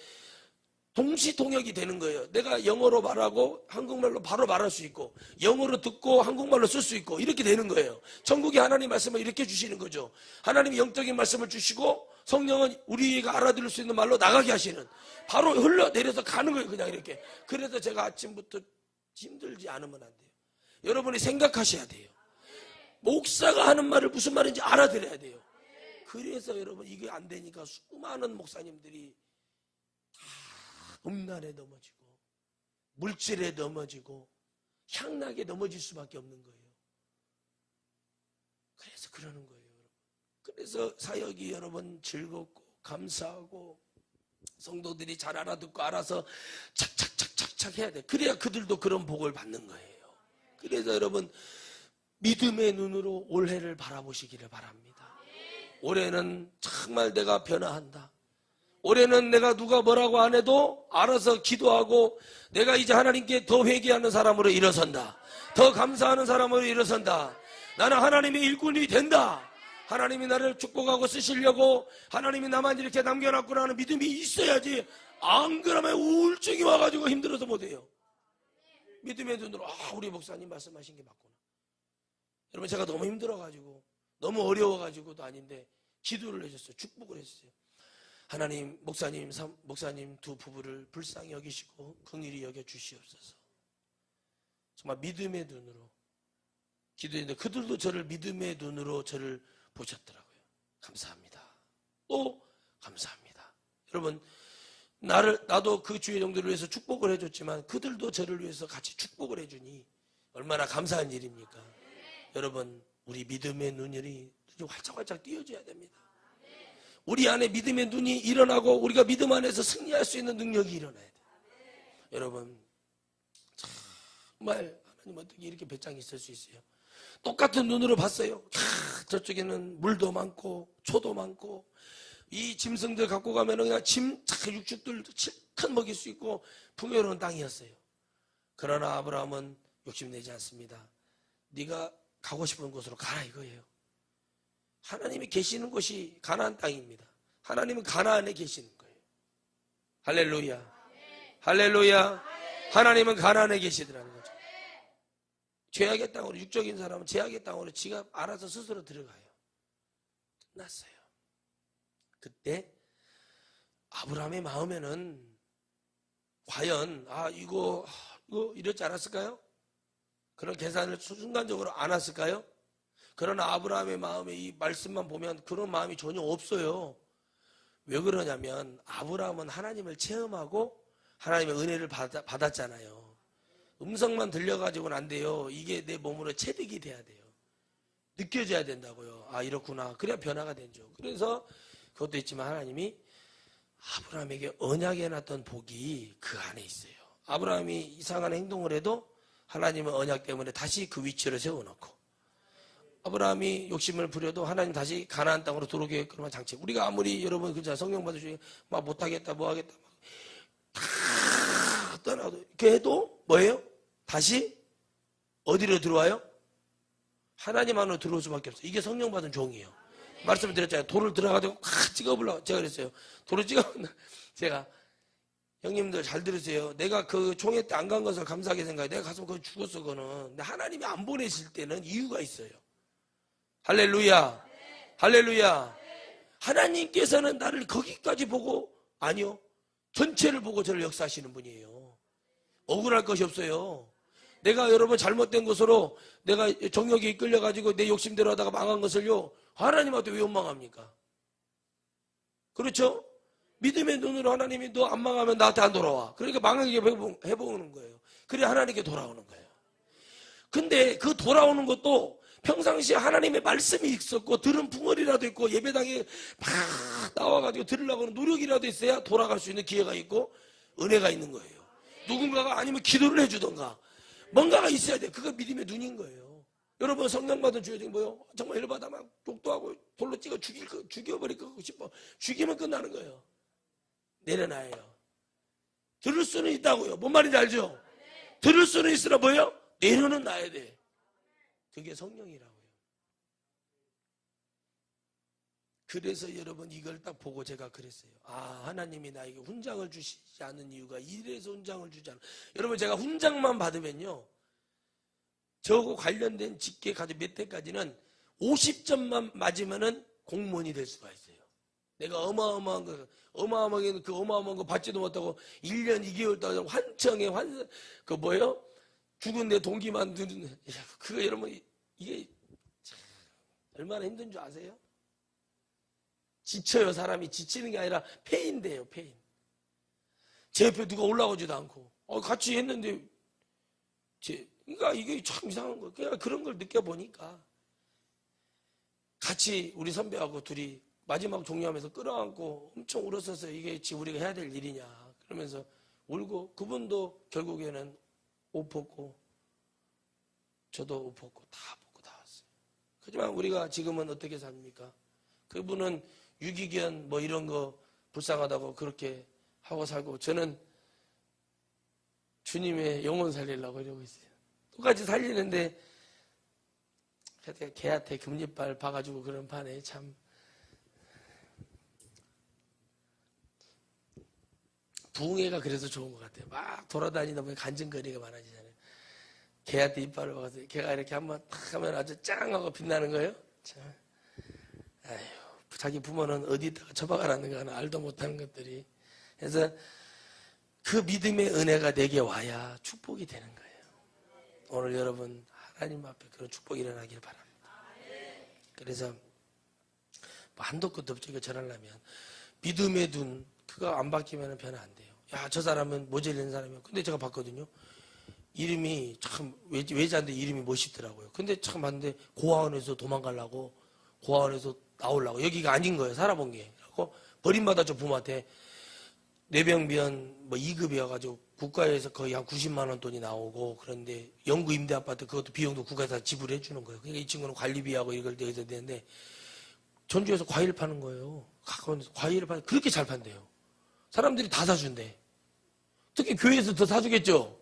동시통역이 되는 거예요. 내가 영어로 말하고 한국말로 바로 말할 수 있고 영어로 듣고 한국말로 쓸 수 있고 이렇게 되는 거예요. 천국의 하나님 말씀을 이렇게 주시는 거죠. 하나님이 영적인 말씀을 주시고 성령은 우리가 알아들을 수 있는 말로 나가게 하시는 바로 흘러내려서 가는 거예요. 그냥 이렇게. 그래서 제가 아침부터 힘들지 않으면 안 돼요. 여러분이 생각하셔야 돼요. 목사가 하는 말을 무슨 말인지 알아들어야 돼요. 그래서 여러분 이게 안 되니까 수많은 목사님들이 다 음란에 넘어지고 물질에 넘어지고 향락에 넘어질 수밖에 없는 거예요. 그래서 그러는 거예요. 그래서 사역이 여러분 즐겁고 감사하고 성도들이 잘 알아듣고 알아서 착착착착착 해야 돼. 그래야 그들도 그런 복을 받는 거예요. 그래서 여러분 믿음의 눈으로 올해를 바라보시기를 바랍니다. 올해는 정말 내가 변화한다. 올해는 내가 누가 뭐라고 안 해도 알아서 기도하고 내가 이제 하나님께 더 회개하는 사람으로 일어선다. 더 감사하는 사람으로 일어선다. 나는 하나님의 일꾼이 된다. 하나님이 나를 축복하고 쓰시려고 하나님이 나만 이렇게 남겨놨구나 하는 믿음이 있어야지. 안 그러면 우울증이 와가지고 힘들어서 못해요. 믿음의 눈으로 우리 목사님 말씀하신 게 맞구나. 여러분, 제가 너무 힘들어가지고 너무 어려워가지고도 아닌데 기도를 해줬어요. 축복을 했어요. 하나님, 목사님 두 부부를 불쌍히 여기시고 긍휼히 여겨 주시옵소서. 정말 믿음의 눈으로 기도했는데 그들도 저를 믿음의 눈으로 저를 보셨더라고요. 감사합니다. 또 감사합니다. 여러분, 나도 그 주의 정도를 위해서 축복을 해줬지만 그들도 저를 위해서 같이 축복을 해주니 얼마나 감사한 일입니까? 여러분, 우리 믿음의 눈이 활짝활짝 띄어줘야 됩니다. 우리 안에 믿음의 눈이 일어나고 우리가 믿음 안에서 승리할 수 있는 능력이 일어나야 돼요. 여러분, 정말 하나님 어떻게 이렇게 배짱이 있을 수 있어요? 똑같은 눈으로 봤어요. 저쪽에는 물도 많고 초도 많고 이 짐승들 갖고 가면 그냥 육축들 실컷 먹일 수 있고 풍요로운 땅이었어요. 그러나 아브라함은 욕심내지 않습니다. 네가 가고 싶은 곳으로 가라 이거예요. 하나님이 계시는 곳이 가나안 땅입니다. 하나님은 가나안에 계시는 거예요. 할렐루야. 할렐루야. 하나님은 가나안에 계시더라는 거죠. 죄악의 땅으로, 육적인 사람은 죄악의 땅으로 지가 알아서 스스로 들어가요. 끝났어요. 그때 아브라함의 마음에는 과연 이거 이렇지 않았을까요? 그런 계산을 순간적으로 안 했을까요? 그러나 아브라함의 마음에 이 말씀만 보면 그런 마음이 전혀 없어요. 왜 그러냐면 아브라함은 하나님을 체험하고 하나님의 은혜를 받았잖아요. 음성만 들려가지고는 안 돼요. 이게 내 몸으로 체득이 돼야 돼요. 느껴져야 된다고요. 이렇구나. 그래야 변화가 되죠. 그래서 그것도 있지만 하나님이 아브라함에게 언약해 놨던 복이 그 안에 있어요. 아브라함이 이상한 행동을 해도 하나님은 언약 때문에 다시 그 위치를 세워놓고, 아브라함이 욕심을 부려도 하나님 다시 가나안 땅으로 들어오게 그러면 장치. 우리가 아무리 여러분 그저 성령 받으시고 막 못하겠다 뭐하겠다 다 떠나도 이렇게 해도 뭐예요? 다시 어디로 들어와요? 하나님 안으로 들어올 수밖에 없어요. 이게 성령 받은 종이에요. 말씀을 드렸잖아요. 돌을 들어가지고 찍어보려고 제가 그랬어요. 돌을 제가 형님들 잘 들으세요. 내가 그 총회 때 안 간 것을 감사하게 생각해. 내가 가서 거기 죽었어 그거는. 근데 하나님이 안 보내실 때는 이유가 있어요. 할렐루야. 할렐루야. 하나님께서는 나를 거기까지 보고, 아니요, 전체를 보고 저를 역사하시는 분이에요. 억울할 것이 없어요. 내가 여러분 잘못된 것으로 내가 정욕에 이끌려가지고 내 욕심대로 하다가 망한 것을요, 하나님한테 왜 원망합니까? 그렇죠? 믿음의 눈으로 하나님이 너 안 망하면 나한테 안 돌아와. 그러니까 망하게 해보는 거예요. 그래 하나님께 돌아오는 거예요. 근데 그 돌아오는 것도 평상시에 하나님의 말씀이 있었고 들은 풍월이라도 있고 예배당에 막 나와가지고 들으려고 하는 노력이라도 있어야 돌아갈 수 있는 기회가 있고 은혜가 있는 거예요. 누군가가 아니면 기도를 해주던가 뭔가가 있어야 돼. 그거 믿음의 눈인 거예요. 여러분 성령 받은 주여정이 뭐요? 정말 열받아 막 욕도 하고 돌로 찍어 죽여버릴 거 싶어. 죽이면 끝나는 거예요. 내려놔요. 들을 수는 있다고요. 뭔 말인지 알죠? 들을 수는 있으나 뭐예요? 내려는 놔야 돼. 그게 성령이라고요. 그래서 여러분 이걸 딱 보고 제가 그랬어요. 하나님이 나에게 훈장을 주시지 않은 이유가 이래서 훈장을 주지 않아. 여러분 제가 훈장만 받으면요, 저거 관련된 직계 가지고 몇 대까지는 50점만 맞으면은 공무원이 될 수가 있어요. 내가 어마어마하게 그 어마어마한 거 받지도 못하고 1년 2개월 동안 환청에 그 뭐예요? 죽은 내 동기만 두는, 그거 여러분 이게 얼마나 힘든 줄 아세요? 지쳐요. 사람이 지치는 게 아니라 패인돼요. 패인. 제 옆에 누가 올라오지도 않고 같이 했는데 그러니까 이게 참 이상한 거예요. 그냥 그런 걸 느껴보니까 같이 우리 선배하고 둘이 마지막 종료하면서 끌어안고 엄청 울었었어요. 이게 지금 우리가 해야 될 일이냐 그러면서 울고, 그분도 결국에는 옷 벗고 저도 옷 벗고 다 벗고 다 왔어요. 하지만 우리가 지금은 어떻게 삽니까? 그분은 유기견 뭐 이런 거 불쌍하다고 그렇게 하고 살고, 저는 주님의 영혼 살리려고 이러고 있어요. 똑같이 살리는데 개한테 금리빨 봐가지고 그런 판에 참. 부흥회가 그래서 좋은 것 같아요. 막 돌아다니다 보면 간증거리가 많아지잖아요. 개한테 이빨을 봐서 개가 이렇게 한번 탁 하면 아주 짱하고 빛나는 거예요. 참. 아휴, 자기 부모는 어디다가 처박아놨는가 하는 알도 못하는 것들이. 그래서 그 믿음의 은혜가 내게 와야 축복이 되는 거예요. 오늘 여러분 하나님 앞에 그런 축복이 일어나길 바랍니다. 그래서 뭐 한도 끝도 없죠. 이거 전하려면 믿음의 눈 그거 안 바뀌면 변화 안 돼요. 야, 저 사람은 모자라는 사람이요. 근데 제가 봤거든요. 이름이 참 외자인데 이름이 멋있더라고요. 근데 참 봤는데 고아원에서 도망가려고 고아원에서 나오려고 여기가 아닌 거예요. 살아본 게. 그래서 버림받았죠. 부모한테. 뇌병변 뭐 2급이어가지고 국가에서 거의 한 90만 원 돈이 나오고 그런데 영구 임대 아파트 그것도 비용도 국가에서 지불해 주는 거예요. 그러니까 이 친구는 관리비하고 이걸 내야 되는데 전주에서 과일 파는 거예요. 가까운 데서 과일을 파는 그렇게 잘 판대요. 사람들이 다 사준대. 특히 교회에서 더 사주겠죠.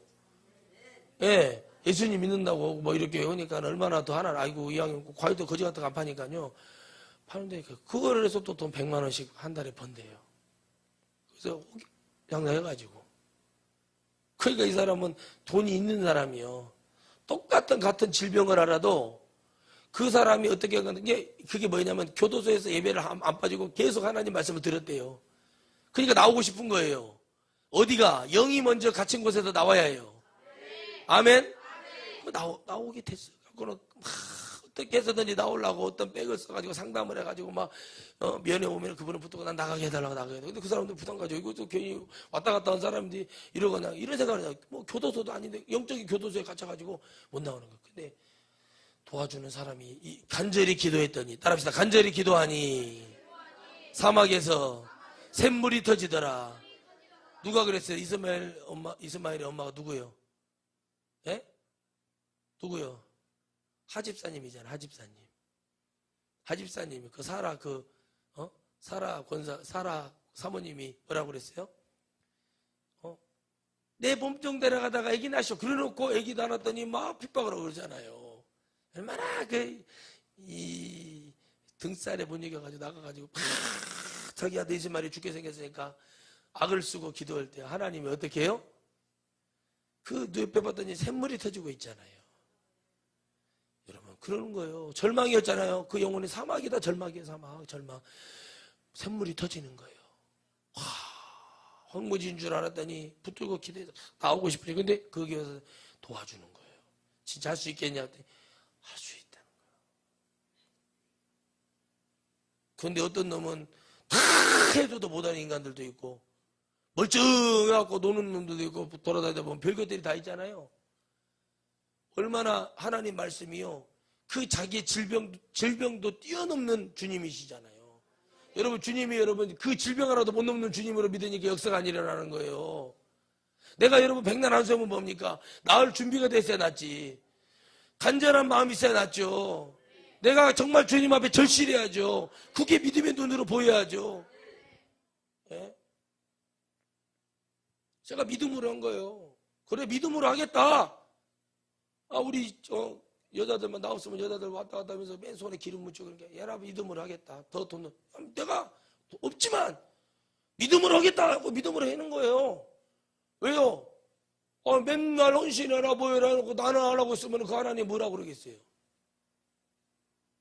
예, 예수님 믿는다고 뭐 이렇게 하니까 얼마나 더 하나 아이고 이왕 과일도 거지 같은 거 안 파니까요. 파는데 그거를 해서 또 돈 100만 원씩 한 달에 번대요. 그래서 양장해가지고. 그러니까 이 사람은 돈이 있는 사람이요. 같은 질병을 알아도 그 사람이 어떻게 하는 게 그게 뭐냐면 교도소에서 예배를 안 빠지고 계속 하나님 말씀을 들었대요. 그러니까 나오고 싶은 거예요. 어디가? 영이 먼저 갇힌 곳에서 나와야 해요. 아멘? 나오게 됐어요. 그거는 어떻게 해서든지 나오려고 어떤 백을 써가지고 상담을 해가지고 막 면회 오면 그분을 붙들고 난 나가게 해달라고 나가게 해달라고. 근데 그 사람들 부담 가지고 이것도 괜히 왔다 갔다 한 사람들이 이러거나 이런 생각을 해요. 뭐 교도소도 아닌데 영적인 교도소에 갇혀가지고 못 나오는 거예요. 근데 도와주는 사람이 간절히 기도했더니 따라합시다. 간절히 기도하니 사막에서 샘물이 터지더라. 누가 그랬어요? 이스마엘의 엄마가 누구예요? 예? 누구요? 하집사님이잖아. 하집사님이 그 사라 사모님이 뭐라고 그랬어요? 내 몸종 데려가다가 애기 낳으셔. 그래놓고 애기 낳았더니 막 핍박을 하고 그러잖아요. 얼마나 이 등살에 못 이겨가지고 나가가지고 자기 아들 이스마엘이 죽게 생겼으니까 악을 쓰고 기도할 때 하나님이 어떻게 해요? 그 뇌뼈 봤더니 샘물이 터지고 있잖아요. 여러분 그러는 거예요. 절망이었잖아요. 그 영혼이 사막이다. 절망이에요. 절망. 샘물이 터지는 거예요. 와, 황무지인 줄 알았더니 붙들고 기도해서 나오고 싶으니 근데 거기 와서 도와주는 거예요. 진짜 할 수 있겠냐 했더니 할 수 있다는 거예요. 그런데 어떤 놈은 다 해줘도 못하는 인간들도 있고 멀쩡해갖고 노는 놈들도 있고 돌아다니다 보면 별것들이 다 있잖아요. 얼마나 하나님 말씀이요. 그 자기의 질병도 뛰어넘는 주님이시잖아요. 여러분 주님이 여러분 그 질병 하나도 못 넘는 주님으로 믿으니까 역사가 안 일어나는 거예요. 내가 여러분 백날 안 세우면 뭡니까? 나을 준비가 됐어야 낫지. 간절한 마음이 있어야 낫죠. 내가 정말 주님 앞에 절실해야죠. 그게 믿음의 눈으로 보여야죠. 예? 제가 믿음으로 한 거예요. 그래 믿음으로 하겠다. 우리 여자들만 나왔으면 여자들 왔다 갔다 하면서 맨 손에 기름 묻히고 그러니까 얘라 믿음으로 하겠다. 더 돈 내가 없지만 믿음으로 하겠다 하고 믿음으로 하는 거예요. 왜요? 맨날 헌신해라 뭐해라 하고 나는 안 하고 있으면 그 하나님 뭐라고 그러겠어요?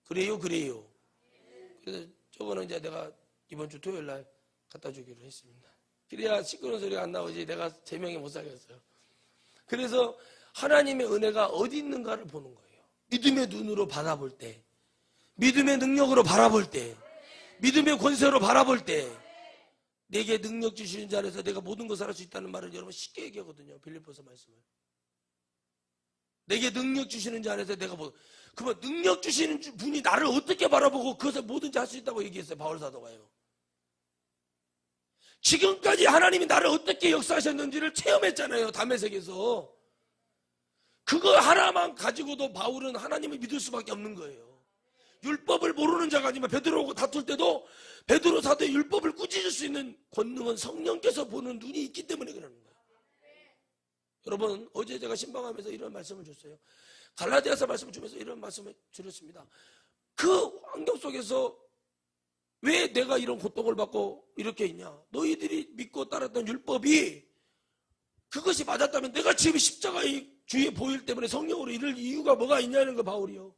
그래요. 그래서 저거는 이제 내가 이번 주 토요일 날 갖다 주기로 했습니다. 그래야 시끄러운 소리가 안 나오지 내가 제명에 못 살겠어요. 그래서 하나님의 은혜가 어디 있는가를 보는 거예요. 믿음의 눈으로 바라볼 때, 믿음의 능력으로 바라볼 때, 믿음의 권세로 바라볼 때 내게 능력 주시는 자 안에서 내가 모든 것을 할 수 있다는 말을 여러분 쉽게 얘기하거든요. 빌립보서 말씀을. 내게 능력 주시는 자 안에서 내가 그러면 능력 주시는 분이 나를 어떻게 바라보고 그것을 뭐든지 할 수 있다고 얘기했어요. 바울 사도가요. 지금까지 하나님이 나를 어떻게 역사하셨는지를 체험했잖아요. 다메섹에서. 그거 하나만 가지고도 바울은 하나님을 믿을 수밖에 없는 거예요. 율법을 모르는 자가 아니면 베드로하고 다툴 때도 베드로 사도의 율법을 꾸짖을 수 있는 권능은 성령께서 보는 눈이 있기 때문에 그러는 거예요. 여러분, 어제 제가 신방하면서 이런 말씀을 줬어요. 갈라디아서 말씀을 주면서 이런 말씀을 드렸습니다. 그 환경 속에서 왜 내가 이런 고통을 받고 이렇게 있냐? 너희들이 믿고 따랐던 율법이 그것이 맞았다면 내가 지금 십자가의 주위에 보일 때문에 성령으로 이룰 이유가 뭐가 있냐는 거 바울이요.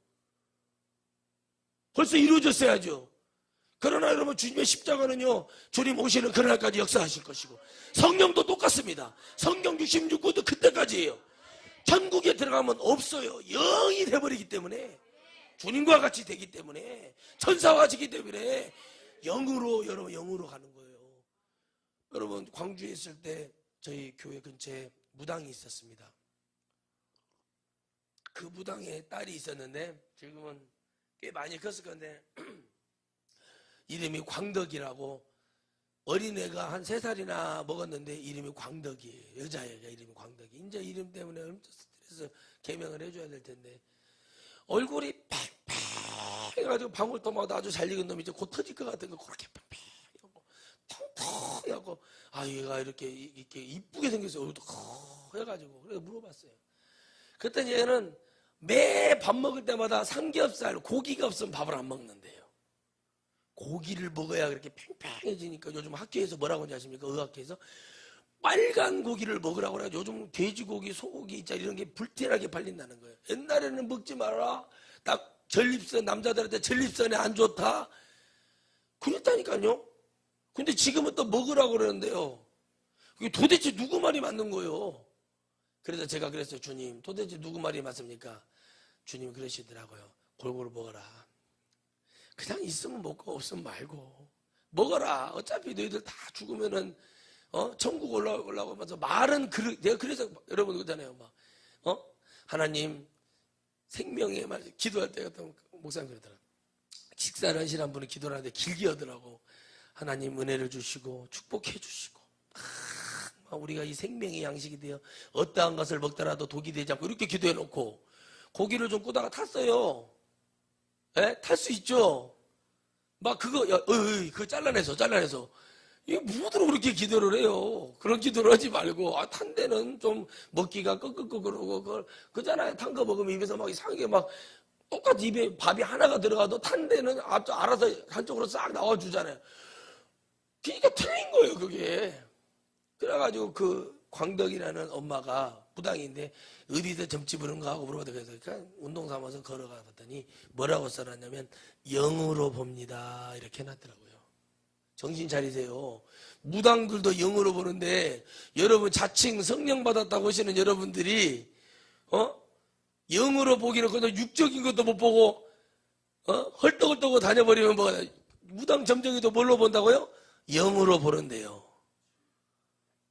벌써 이루어졌어야죠. 그러나 여러분, 주님의 십자가는요, 주님 오시는 그날까지 역사하실 것이고, 성령도 똑같습니다. 성경 66구도 그때까지예요. 천국에 들어가면 없어요. 영이 돼버리기 때문에, 주님과 같이 되기 때문에, 천사와 같이 때문에 영으로, 여러분, 영으로 가는 거예요. 여러분, 광주에 있을 때 저희 교회 근처에 무당이 있었습니다. 그 무당에 딸이 있었는데 지금은 꽤 많이 컸을 건데 이름이 광덕이라고, 어린애가 한 3살이나 먹었는데 이름이 광덕이에요. 여자애가 이름이 광덕이. 이제 이름 때문에 엄청 스트레스 개명을 해줘야 될 텐데, 얼굴이 팍팍 해가지고 방울토마토 아주 잘 익은 놈이 이제 곧 터질 것 같은 거 그렇게 팍팍 해갖고 텅텅 해갖고, 아, 얘가 이렇게 이쁘게 생겼어요. 얼굴도 커 해가지고. 그래서 물어봤어요. 그랬더니 얘는 매 밥 먹을 때마다 삼겹살, 고기가 없으면 밥을 안 먹는데요. 고기를 먹어야 그렇게 팽팽해지니까 요즘 학교에서 뭐라고 하는지 아십니까? 의학회에서 빨간 고기를 먹으라고 그래요. 요즘 돼지고기, 소고기 있잖아, 이런 게 불티나게 팔린다는 거예요. 옛날에는 먹지 마라, 딱 전립선, 남자들한테 전립선에 안 좋다 그랬다니까요. 근데 지금은 또 먹으라고 그러는데요, 그게 도대체 누구 말이 맞는 거예요? 그래서 제가 그랬어요. 주님, 도대체 누구 말이 맞습니까? 주님이 그러시더라고요. 골고루 먹어라. 그냥 있으면 먹고 없으면 말고 먹어라. 어차피 너희들 다 죽으면은 천국 올라가고 하면서 말은 내가 그래서 여러분 그러잖아요. 막 하나님 생명의 말, 기도할 때 같은 목사님 그러더라. 식사를 하시는 분은 기도를 하는데 길게 하더라고. 하나님 은혜를 주시고 축복해 주시고, 우리가 이 생명의 양식이 되어 어떠한 것을 먹더라도 독이 되지 않고, 이렇게 기도해 놓고 고기를 좀 꾸다가 탔어요. 예? 탈 수 있죠. 막 그거 잘라내서 이게 무엇으로 그렇게 기도를 해요? 그런 기도를 하지 말고, 탄 데는 좀 먹기가 끄끄끄그러고, 그잖아요. 탄 거 먹으면 입에서 막 이상하게 막 똑같이 입에 밥이 하나가 들어가도 탄 데는 알아서 한쪽으로 싹 나와주잖아요. 그러니까 틀린 거예요, 그게. 그래가지고 그 광덕이라는 엄마가 무당인데 어디서 점집 부른가 하고 물어봤더니, 그러니까 운동 삼아서 걸어가 봤더니 뭐라고 써놨냐면 영으로 봅니다 이렇게 해놨더라고요. 정신 차리세요. 무당들도 영으로 보는데, 여러분 자칭 성령 받았다고 하시는 여러분들이 영으로 보기는 그냥 육적인 것도 못 보고 헐떡헐떡 다녀버리면 뭐가, 무당 점정이도 뭘로 본다고요? 영으로 보는데요.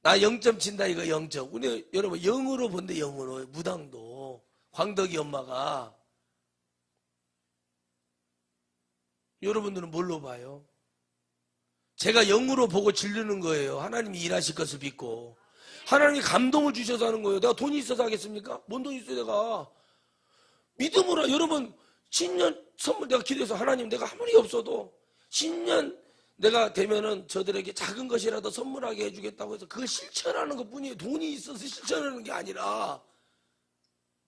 나 0점 친다 이거 0점. 우리 여러분 영으로 본대. 영으로. 무당도 광덕이 엄마가. 여러분들은 뭘로 봐요? 제가 영으로 보고 지르는 거예요. 하나님이 일하실 것을 믿고. 하나님이 감동을 주셔서 하는 거예요. 내가 돈이 있어서 하겠습니까? 뭔 돈이 있어요 내가. 믿음으로. 여러분 신년 선물 내가 기도해서, 하나님 내가 아무리 없어도 신년 내가 되면은 저들에게 작은 것이라도 선물하게 해주겠다고 해서 그걸 실천하는 것 뿐이에요. 돈이 있어서 실천하는 게 아니라.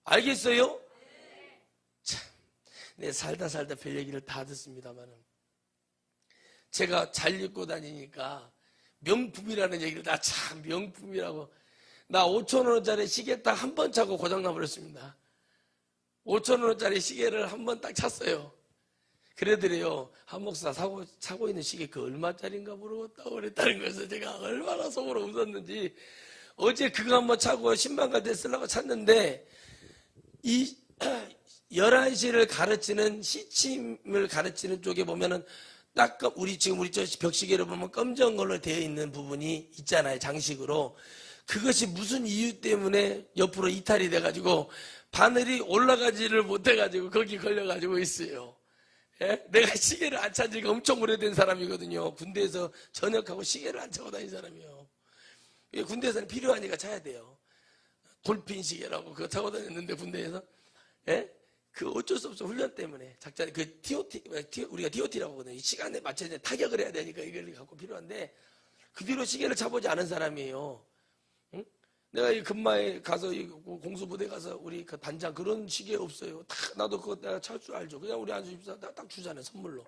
알겠어요? 참, 내 살다 별 얘기를 다 듣습니다만은, 제가 잘 입고 다니니까 명품이라는 얘기를, 나 참 명품이라고. 나 5,000원짜리 시계 딱 한 번 차고 고장나 버렸습니다. 5,000원짜리 시계를 한 번 딱 찼어요. 그래더래요. 한 목사 차고 있는 시계 그 얼마짜리인가 물어봤다고 그랬다는 거에서 제가 얼마나 속으로 웃었는지, 어제 그거 한번 차고 신방갈 때 쓰려고 찼는데, 이 11시를 가르치는, 시침을 가르치는 쪽에 보면은 딱 우리 저 벽시계를 보면 검정 걸로 되어 있는 부분이 있잖아요. 장식으로. 그것이 무슨 이유 때문에 옆으로 이탈이 돼가지고 바늘이 올라가지를 못해가지고 거기 걸려가지고 있어요. 예? 내가 시계를 안 찬 지가 엄청 오래된 사람이거든요. 군대에서 전역하고 시계를 안 차고 다닌 사람이에요. 군대에서는 필요하니까 차야 돼요. 돌핀 시계라고 그거 차고 다녔는데, 군대에서. 예? 그 어쩔 수 없어. 훈련 때문에. 작전, 그 TOT, 우리가 DOT라고 하거든요. 시간에 맞춰서 타격을 해야 되니까 이걸 갖고 필요한데, 그 뒤로 시계를 차보지 않은 사람이에요. 응? 내가 이 근마에 가서 이 공수부대 가서 우리 그 반장 그런 식이 없어요. 다 나도 그거 내가 찰 줄 알죠. 그냥 우리 안수 집사 딱 주잖아요, 선물로.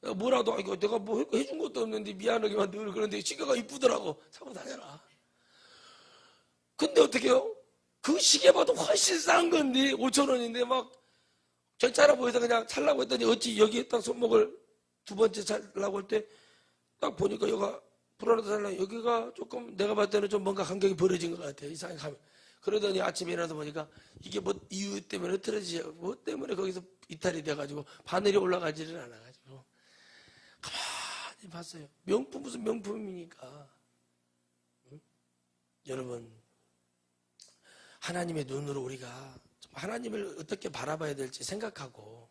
내가 뭐라도 이거 내가 뭐 해준 것도 없는데 미안하게만 늘 그런데 시계가 이쁘더라고. 사고 다녀라. 근데 어떻게요? 그 시계 봐도 훨씬 싼 건데 5,000원인데 막 괜찮아 보여서 그냥 살라고 했더니 어찌 여기에 딱 손목을 두 번째 살라고 할 때 딱 보니까 여기가 불안하다 살라 여기가 조금 내가 봤을 때는 좀 뭔가 간격이 벌어진 것 같아요. 이상하게 가면. 그러더니 아침에 일어나서 보니까 이게 뭐 이유 때문에 흐트러지죠. 뭐 때문에 거기서 이탈이 돼가지고 바늘이 올라가지를 않아가지고 가만히 봤어요. 명품 무슨 명품입니까? 응? 여러분 하나님의 눈으로 우리가 하나님을 어떻게 바라봐야 될지 생각하고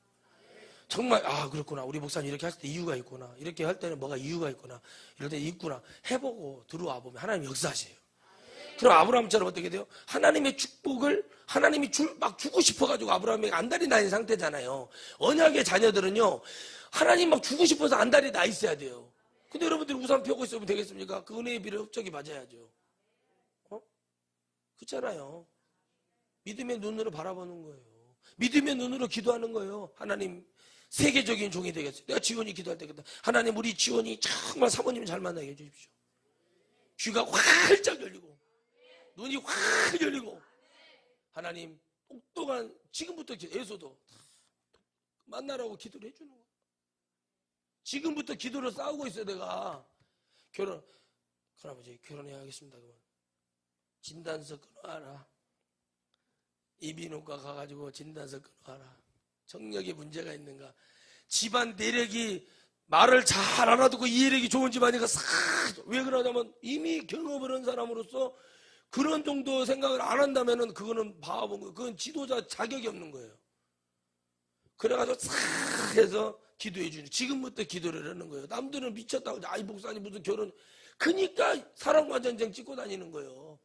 정말 그렇구나 우리 목사님 이렇게 할 때 이유가 있구나 이렇게 할 때는 뭐가 이유가 있구나 이럴 때 있구나 해보고 들어와 보면 하나님 역사하세요. 그럼 아브라함처럼 어떻게 돼요? 하나님의 축복을 하나님이 막 주고 싶어가지고 아브라함이 안달이 나 있는 상태잖아요. 언약의 자녀들은요 하나님 막 주고 싶어서 안달이 나 있어야 돼요. 근데 여러분들이 우산 펴고 있으면 되겠습니까? 그 은혜의 비를 흡족히 맞아야죠. 그렇잖아요. 믿음의 눈으로 바라보는 거예요. 믿음의 눈으로 기도하는 거예요. 하나님 세계적인 종이 되겠어요. 내가 지원이 기도할 때겠다. 하나님 우리 지원이 정말 사모님 잘 만나게 해주십시오. 귀가 활짝 열리고 눈이 확 열리고 하나님 똑똑한 지금부터 애써도 만나라고 기도를 해주는 거예요. 지금부터 기도를 싸우고 있어요. 내가 큰아버지 결혼해야겠습니다. 그만. 진단서 끊어와라. 이비인후과 가가지고 진단서 끊어와라. 정력에 문제가 있는가. 집안 내력이 말을 잘 알아듣고 이해력이 좋은 집안이니까 왜 그러냐면 이미 경험을 한 사람으로서 그런 정도 생각을 안 한다면은 그거는 바본 거예요. 그건 지도자 자격이 없는 거예요. 그래가지고 싹 해서 기도해 주니 지금부터 기도를 하는 거예요. 남들은 미쳤다고 아이 목사님 무슨 결혼 그러니까 사랑과 전쟁 찍고 다니는 거예요.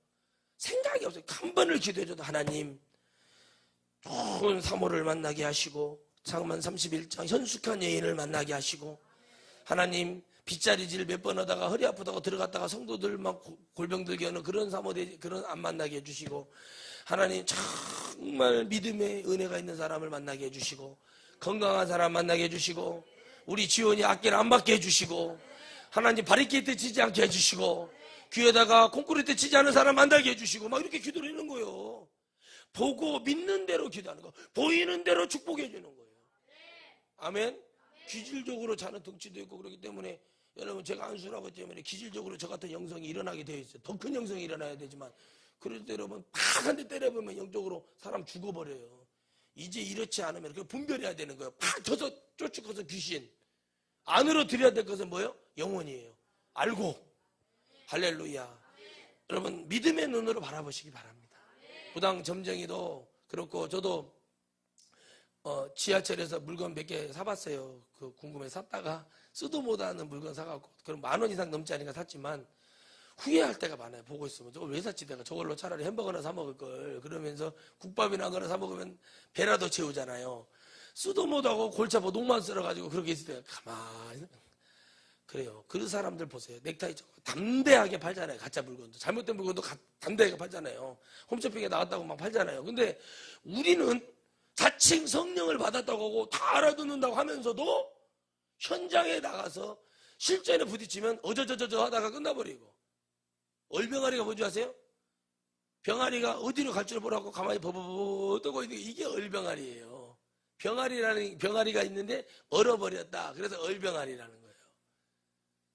생각이 없어요. 한 번을 기도해줘도 하나님 좋은 사모를 만나게 하시고 창만 31장 현숙한 여인을 만나게 하시고 하나님 빗자리질 몇 번 하다가 허리 아프다고 들어갔다가 성도들 막 골병들게 하는 그런 사모들 그런 안 만나게 해주시고 하나님 정말 믿음의 은혜가 있는 사람을 만나게 해주시고 건강한 사람 만나게 해주시고 우리 지원이 악기를 안 받게 해주시고 하나님 바리케이트 치지 않게 해주시고 귀에다가 콘크리트 치지 않은 사람 만나게 해주시고 막 이렇게 기도를 하는 거예요. 보고 믿는 대로 기도하는 거 보이는 대로 축복해 주는 거예요. 아멘. 기질적으로 자는 덩치도 있고 그렇기 때문에 여러분 제가 안수라고 때문에 기질적으로 저 같은 영성이 일어나게 되어 있어요. 더 큰 영성이 일어나야 되지만 그럴 때 여러분 팍 한 대 때려보면 영적으로 사람 죽어버려요. 이제 이렇지 않으면 그 분별해야 되는 거예요. 팍 쳐서 쫓아가서 귀신 안으로 들여야 될 것은 뭐예요? 영혼이에요. 알고 할렐루야. 여러분 믿음의 눈으로 바라보시기 바랍니다. 부당 점쟁이도 그렇고 저도 지하철에서 물건 몇 개 사봤어요. 그 궁금해서 샀다가 쓰도 못하는 물건 사갖고 그럼 10,000원 이상 넘지 않으니까 샀지만 후회할 때가 많아요. 보고 있으면 저걸 왜 샀지 내가 저걸로 차라리 햄버거나 사 먹을 걸 그러면서 국밥이나 거나 사 먹으면 배라도 채우잖아요. 쓰도 못하고 골치 아파 녹만 쓸어가지고 그렇게 있을 때 가만히 그래요. 그 사람들 보세요. 넥타이 담대하게 팔잖아요. 가짜 물건도 잘못된 물건도 담대하게 팔잖아요. 홈쇼핑에 나왔다고 막 팔잖아요. 근데 우리는 자칭 성령을 받았다고 하고 다 알아듣는다고 하면서도 현장에 나가서 실전에 부딪히면 어저저저저 하다가 끝나버리고 얼병아리가 뭔지 아세요? 병아리가 어디로 갈 줄 모르고 가만히 버버버 떠고 있는 게 이게 얼병아리예요. 병아리가 있는데 얼어버렸다. 그래서 얼병아리라는 거예요.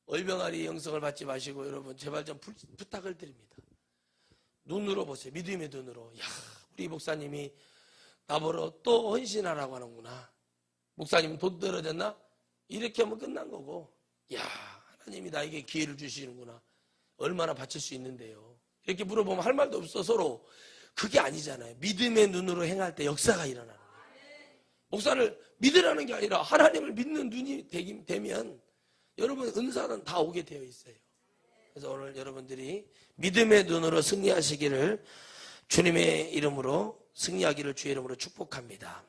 얼병아리 영성을 받지 마시고 여러분 제발 좀 부탁을 드립니다. 눈으로 보세요. 믿음의 눈으로. 야, 우리 목사님이 나보러 또 헌신하라고 하는구나. 목사님 돈 떨어졌나? 이렇게 하면 끝난 거고 야 하나님이 나에게 기회를 주시는구나. 얼마나 바칠 수 있는데요. 이렇게 물어보면 할 말도 없어 서로. 그게 아니잖아요. 믿음의 눈으로 행할 때 역사가 일어나는 거예요. 목사를 믿으라는 게 아니라 하나님을 믿는 눈이 되면 여러분 은사는 다 오게 되어 있어요. 그래서 오늘 여러분들이 믿음의 눈으로 승리하시기를 주님의 이름으로 승리하기를 주의 이름으로 축복합니다.